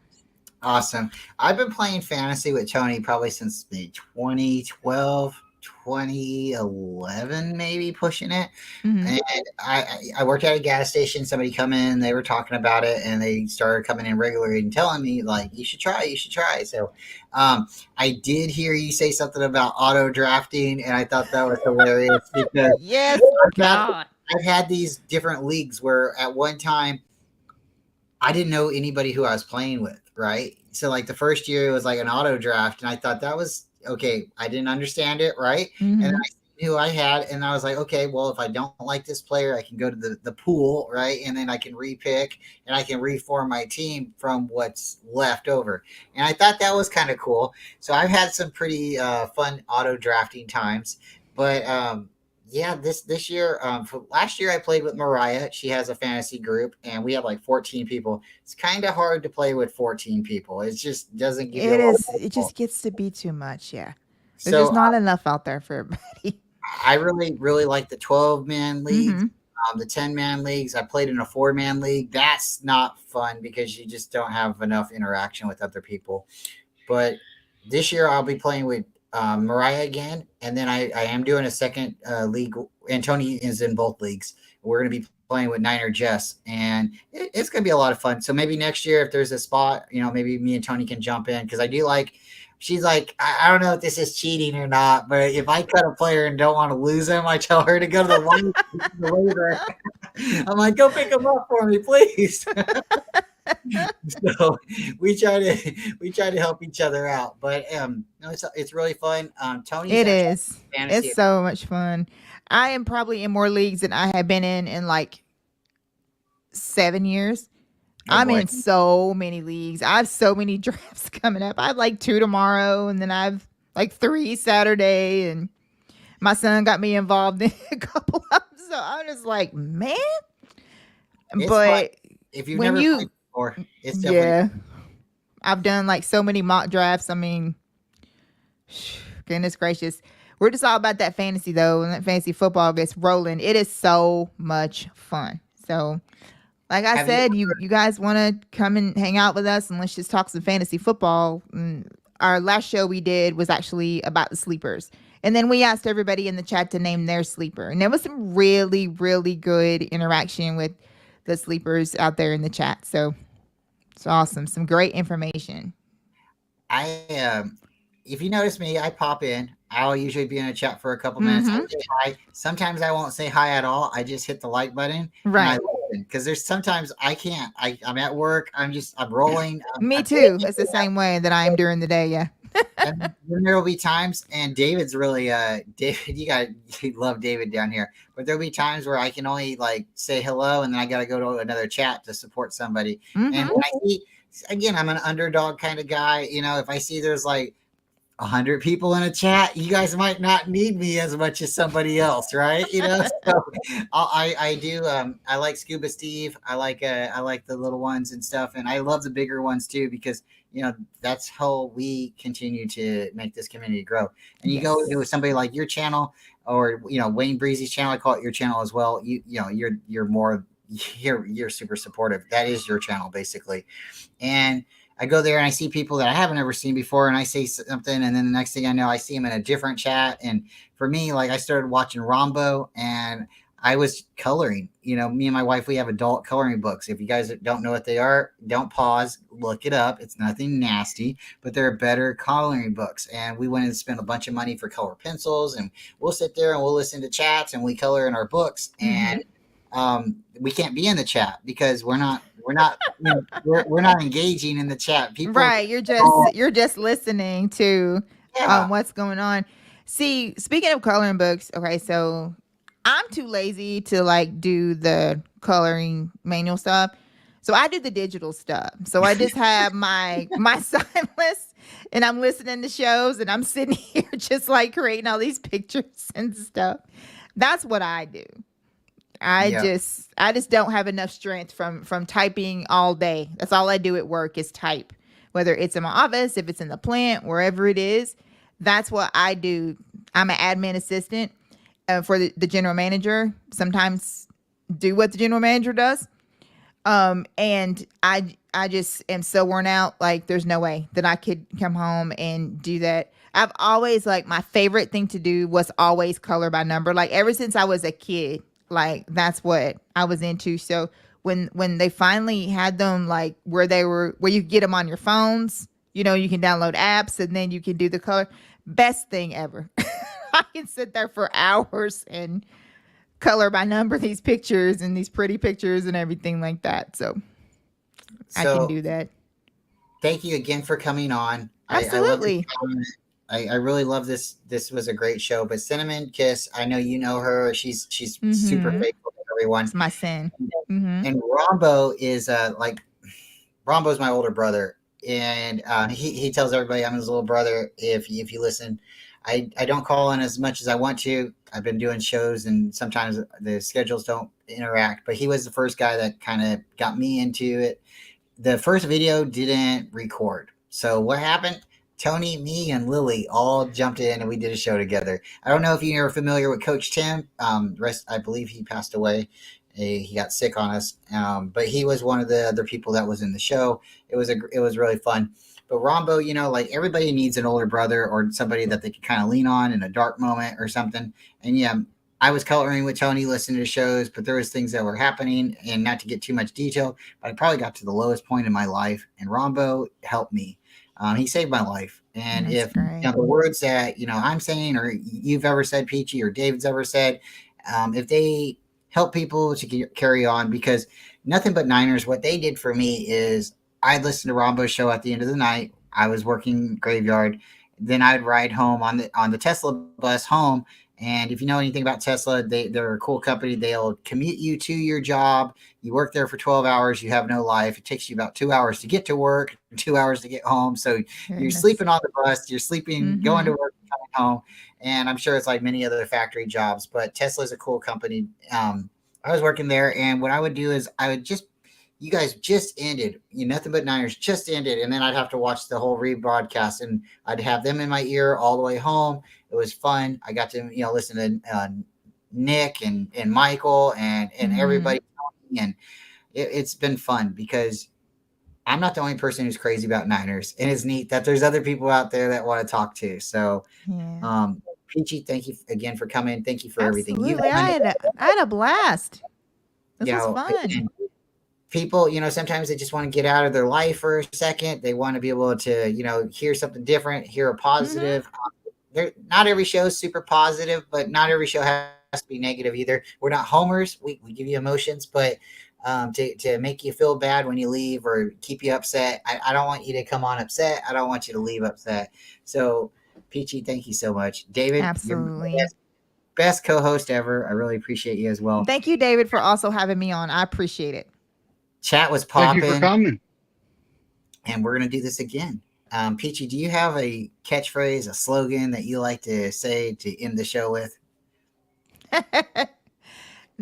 Awesome. I've been playing fantasy with Tony probably since the 2012, 2011, maybe pushing it.
Mhm.
And I worked at a gas station. Somebody come in, they were talking about it, and they started coming in regularly and telling me like, you should try, you should try. So I did hear you say something about auto drafting, and I thought that was hilarious because
Yes,
I've had,
God.
I've had these different leagues where at one time I didn't know anybody who I was playing with, right? So like the first year it was like an auto draft, and I thought that was okay. I didn't understand it, right? And then
Mhm.
I seen who I had, and I was like, okay, well, if I don't like this player, I can go to the pool, right? And then I can repick and I can reform my team from what's left over. And I thought that was kind of cool. So I've had some pretty fun auto drafting times, but yeah, this year, for last year I played with Mariah. She has a fantasy group, and we have like 14 people. It's kind of hard to play with 14 people. It just doesn't give you a
It
lot
is.
of
It
people.
just gets to be too much. Yeah. There's just
So
not enough out there for everybody.
I really like the 12-man leagues,
Mm-hmm.
the 10-man leagues. I played in a 4-man league. That's not fun because you just don't have enough interaction with other people. But this year I'll be playing with Mariah again, and then I am doing a second league. And Tony is in both leagues. We're going to be playing with Niner Jess, and it's going to be a lot of fun. So maybe next year, if there's a spot, maybe me and Tony can jump in because I do like. She's like, I don't know if this is cheating or not, but if I cut a player and don't want to lose him, I tell her to go to the waiver. I'm like, go pick him up for me, please. So we try to help each other out, but no, it's really fun. Tony's
It
actually
is. It's
fantasy.
so much fun. I am probably in more leagues than I have been in like 7 years.
Oh
I'm
boy,
in so many leagues. I have so many drafts coming up. I have like 2 tomorrow, and then I have like 3 Saturday, and my son got me involved in a couple of them. So I'm just like, man.
it's fun
But
if you've
when
never played
you,
before. It's definitely
yeah, I've done like so many mock drafts. I mean, goodness gracious. We're just all about that fantasy though. When that fantasy football gets rolling, it is so much fun. So, like I
have you
said, you guys want to come and hang out with us and let's just talk some fantasy football. Our last show we did was actually about the sleepers. And then we asked everybody in the chat to name their sleeper. And there was some really, really good interaction with the sleepers out there in the chat. So it's awesome. Some great information.
I if you notice me, I pop in. I'll usually be in a chat for a couple minutes. I
Mm-hmm.
say hi. Sometimes I won't say hi at all. I just hit the like button and I
Right.
listen because there's sometimes I can't. I'm at work. I'm rolling.
Me
I'm
too. It's the same way that I am during the day. Yeah.
and then there will be times, and David's really David. You love David down here, but there'll be times where I can only like say hello, and then I got to go to another chat to support somebody. And
Mm-hmm.
when I see, again, I'm an underdog kind of guy. If I see there's like 100 people in a chat, you guys might not need me as much as somebody else, right? So I do. I like Scuba Steve. I like the little ones and stuff, and I love the bigger ones too because that's how we continue to make this community grow. And you go
Yes.
to somebody like your channel or Wayne Breezy's channel. I call it your channel as well. You're more you're super supportive. That is your channel basically, and I go there and I see people that I haven't ever seen before, and I say something, and then the next thing I know, I see them in a different chat. And for me, like I started watching Rombo, and I was coloring. Me and my wife, we have adult coloring books. If you guys don't know what they are, don't pause, look it up. It's nothing nasty, but they're better coloring books. And we went and spent a bunch of money for color pencils, and we'll sit there and we'll listen to chats, and we color in our books.
Mm-hmm.
And we can't be in the chat because we're not engaging in the chat. People,
Right.
oh,
You're just listening to
yeah,
what's going on. See, speaking of coloring books, okay, so I'm too lazy to like do the coloring manual stuff. So I do the digital stuff. So I just have my stylus and I'm listening to shows and I'm sitting here just like creating all these pictures and stuff. That's what I do.
Yeah.
I just don't have enough strength from typing all day. That's all I do at work is type. Whether it's in my office, if it's in the plant, wherever it is, that's what I do. I'm an admin assistant for the general manager. Sometimes do what the general manager does. And I just am so worn out. Like there's no way that I could come home and do that. I've always like my favorite thing to do was always color by number. Like ever since I was a kid, like that's what I was into. So when they finally had them like where you get them on your phones, you know, you can download apps and then you can do the color. Best thing ever. I can sit there for hours and color by number these pictures and these pretty pictures and everything like that. So I can
So
do that.
thank you again for coming on. I love this
Absolutely.
comment. I really love this. This was a great show. But Cinnamon Kiss, I know you know her. She's super
Mm-hmm.
faithful to everyone.
It's my sin. Mm-hmm.
And Rombo is like Rombo's my older brother, and he tells everybody I'm his little brother. If you listen, I don't call in as much as I want to. I've been doing shows, and sometimes the schedules don't interact. But he was the first guy that kind of got me into it. The first video didn't record. So what happened? Tony, me, and Lily all jumped in and we did a show together. I don't know if you're familiar with Coach Tim. I believe he passed away. He got sick on us, but he was one of the other people that was in the show. It was really fun. But Rombo, you know, like everybody needs an older brother or somebody that they can kind of lean on in a dark moment or something. And yeah, I was coloring with Tony, listening to shows, but there was things that were happening, and not to get too much detail, but I probably got to the lowest point in my life, and Rombo helped me. He saved my life, and
That's
if you know
great.
the words that I'm saying, or you've ever said, Peachy, or David's ever said, if they help people to carry on, because nothing but Niners, what they did for me is I'd listen to Rombo's show at the end of the night. I was working graveyard, then I'd ride home on the Tesla bus home. And if you know anything about Tesla, they're a cool company. They'll commute you to your job. You work there for 12 hours. You have no life. It takes you about 2 hours to get to work, 2 hours to get home. So you're
Goodness.
sleeping on the bus. You're sleeping, going
Mm-hmm.
to work, coming home. And I'm sure it's like many other factory jobs, but Tesla's a cool company. I was working there, and what I would do is I would just, you guys just ended, nothing but Niners just ended, and then I'd have to watch the whole rebroadcast, and I'd have them in my ear all the way home. It was fun. I got to listen to Nick and Michael and
Mm-hmm.
everybody, and it's been fun because I'm not the only person who's crazy about Niners, and it's neat that there's other people out there that want to talk to. So,
Yeah.
Peachy, thank you again for coming. Thank you for everything you've
Absolutely.
done.
I had a blast. This
You
was
know,
fun.
and people, sometimes they just want to get out of their life for a second. They want to be able to, hear something different, hear a
Mm-hmm.
positive. Not every show is super positive, but not every show has to be negative either. We're not homers. We give you emotions, but to make you feel bad when you leave or keep you upset. I don't want you to come on upset. I don't want you to leave upset. So, Peachy, thank you so much. David, you're my
Absolutely.
best co-host ever. I really appreciate you as well.
Thank you, David, for also having me on. I appreciate it.
Chat was
Thank you for
popping,
coming.
and we're going to do this again. Peachy, do you have a catchphrase, a slogan that you like to say to end the show with?
The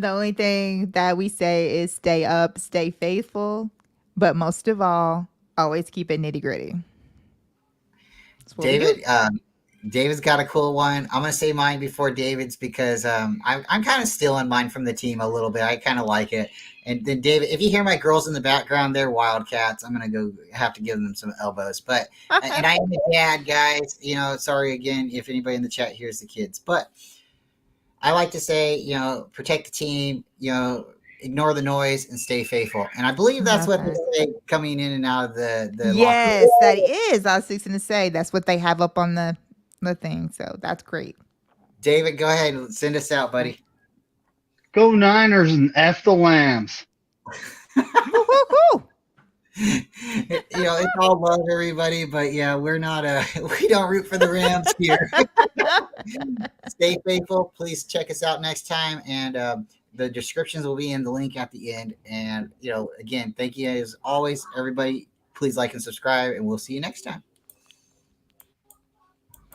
only thing that we say is stay up, stay faithful, but most of all, always keep it nitty gritty. That's what we do.
David, David's got a cool one. I'm gonna say mine before David's because I'm kind of stealing mine from the team a little bit. I kind of like it. And then David, if you hear my girls in the background, they're Wildcats. I'm gonna go have to give them some elbows. But and I am a dad, guys. Sorry again if anybody in the chat hears the kids. But I like to say, protect the team. Ignore the noise and stay faithful. And I believe that's
Love
what they
that.
say coming in and out of the locker room.
Yes, that is. I was fixing to say that's what they have up on the thing. So that's great.
David, go ahead and send us out, buddy.
Go Niners and F the Lambs.
Woo, woo, woo.
It's all love, everybody, but yeah, we're not we don't root for the Rams here. Stay faithful. Please check us out next time, and the descriptions will be in the link at the end. And again, thank you as always, everybody. Please like and subscribe, and we'll see you next time.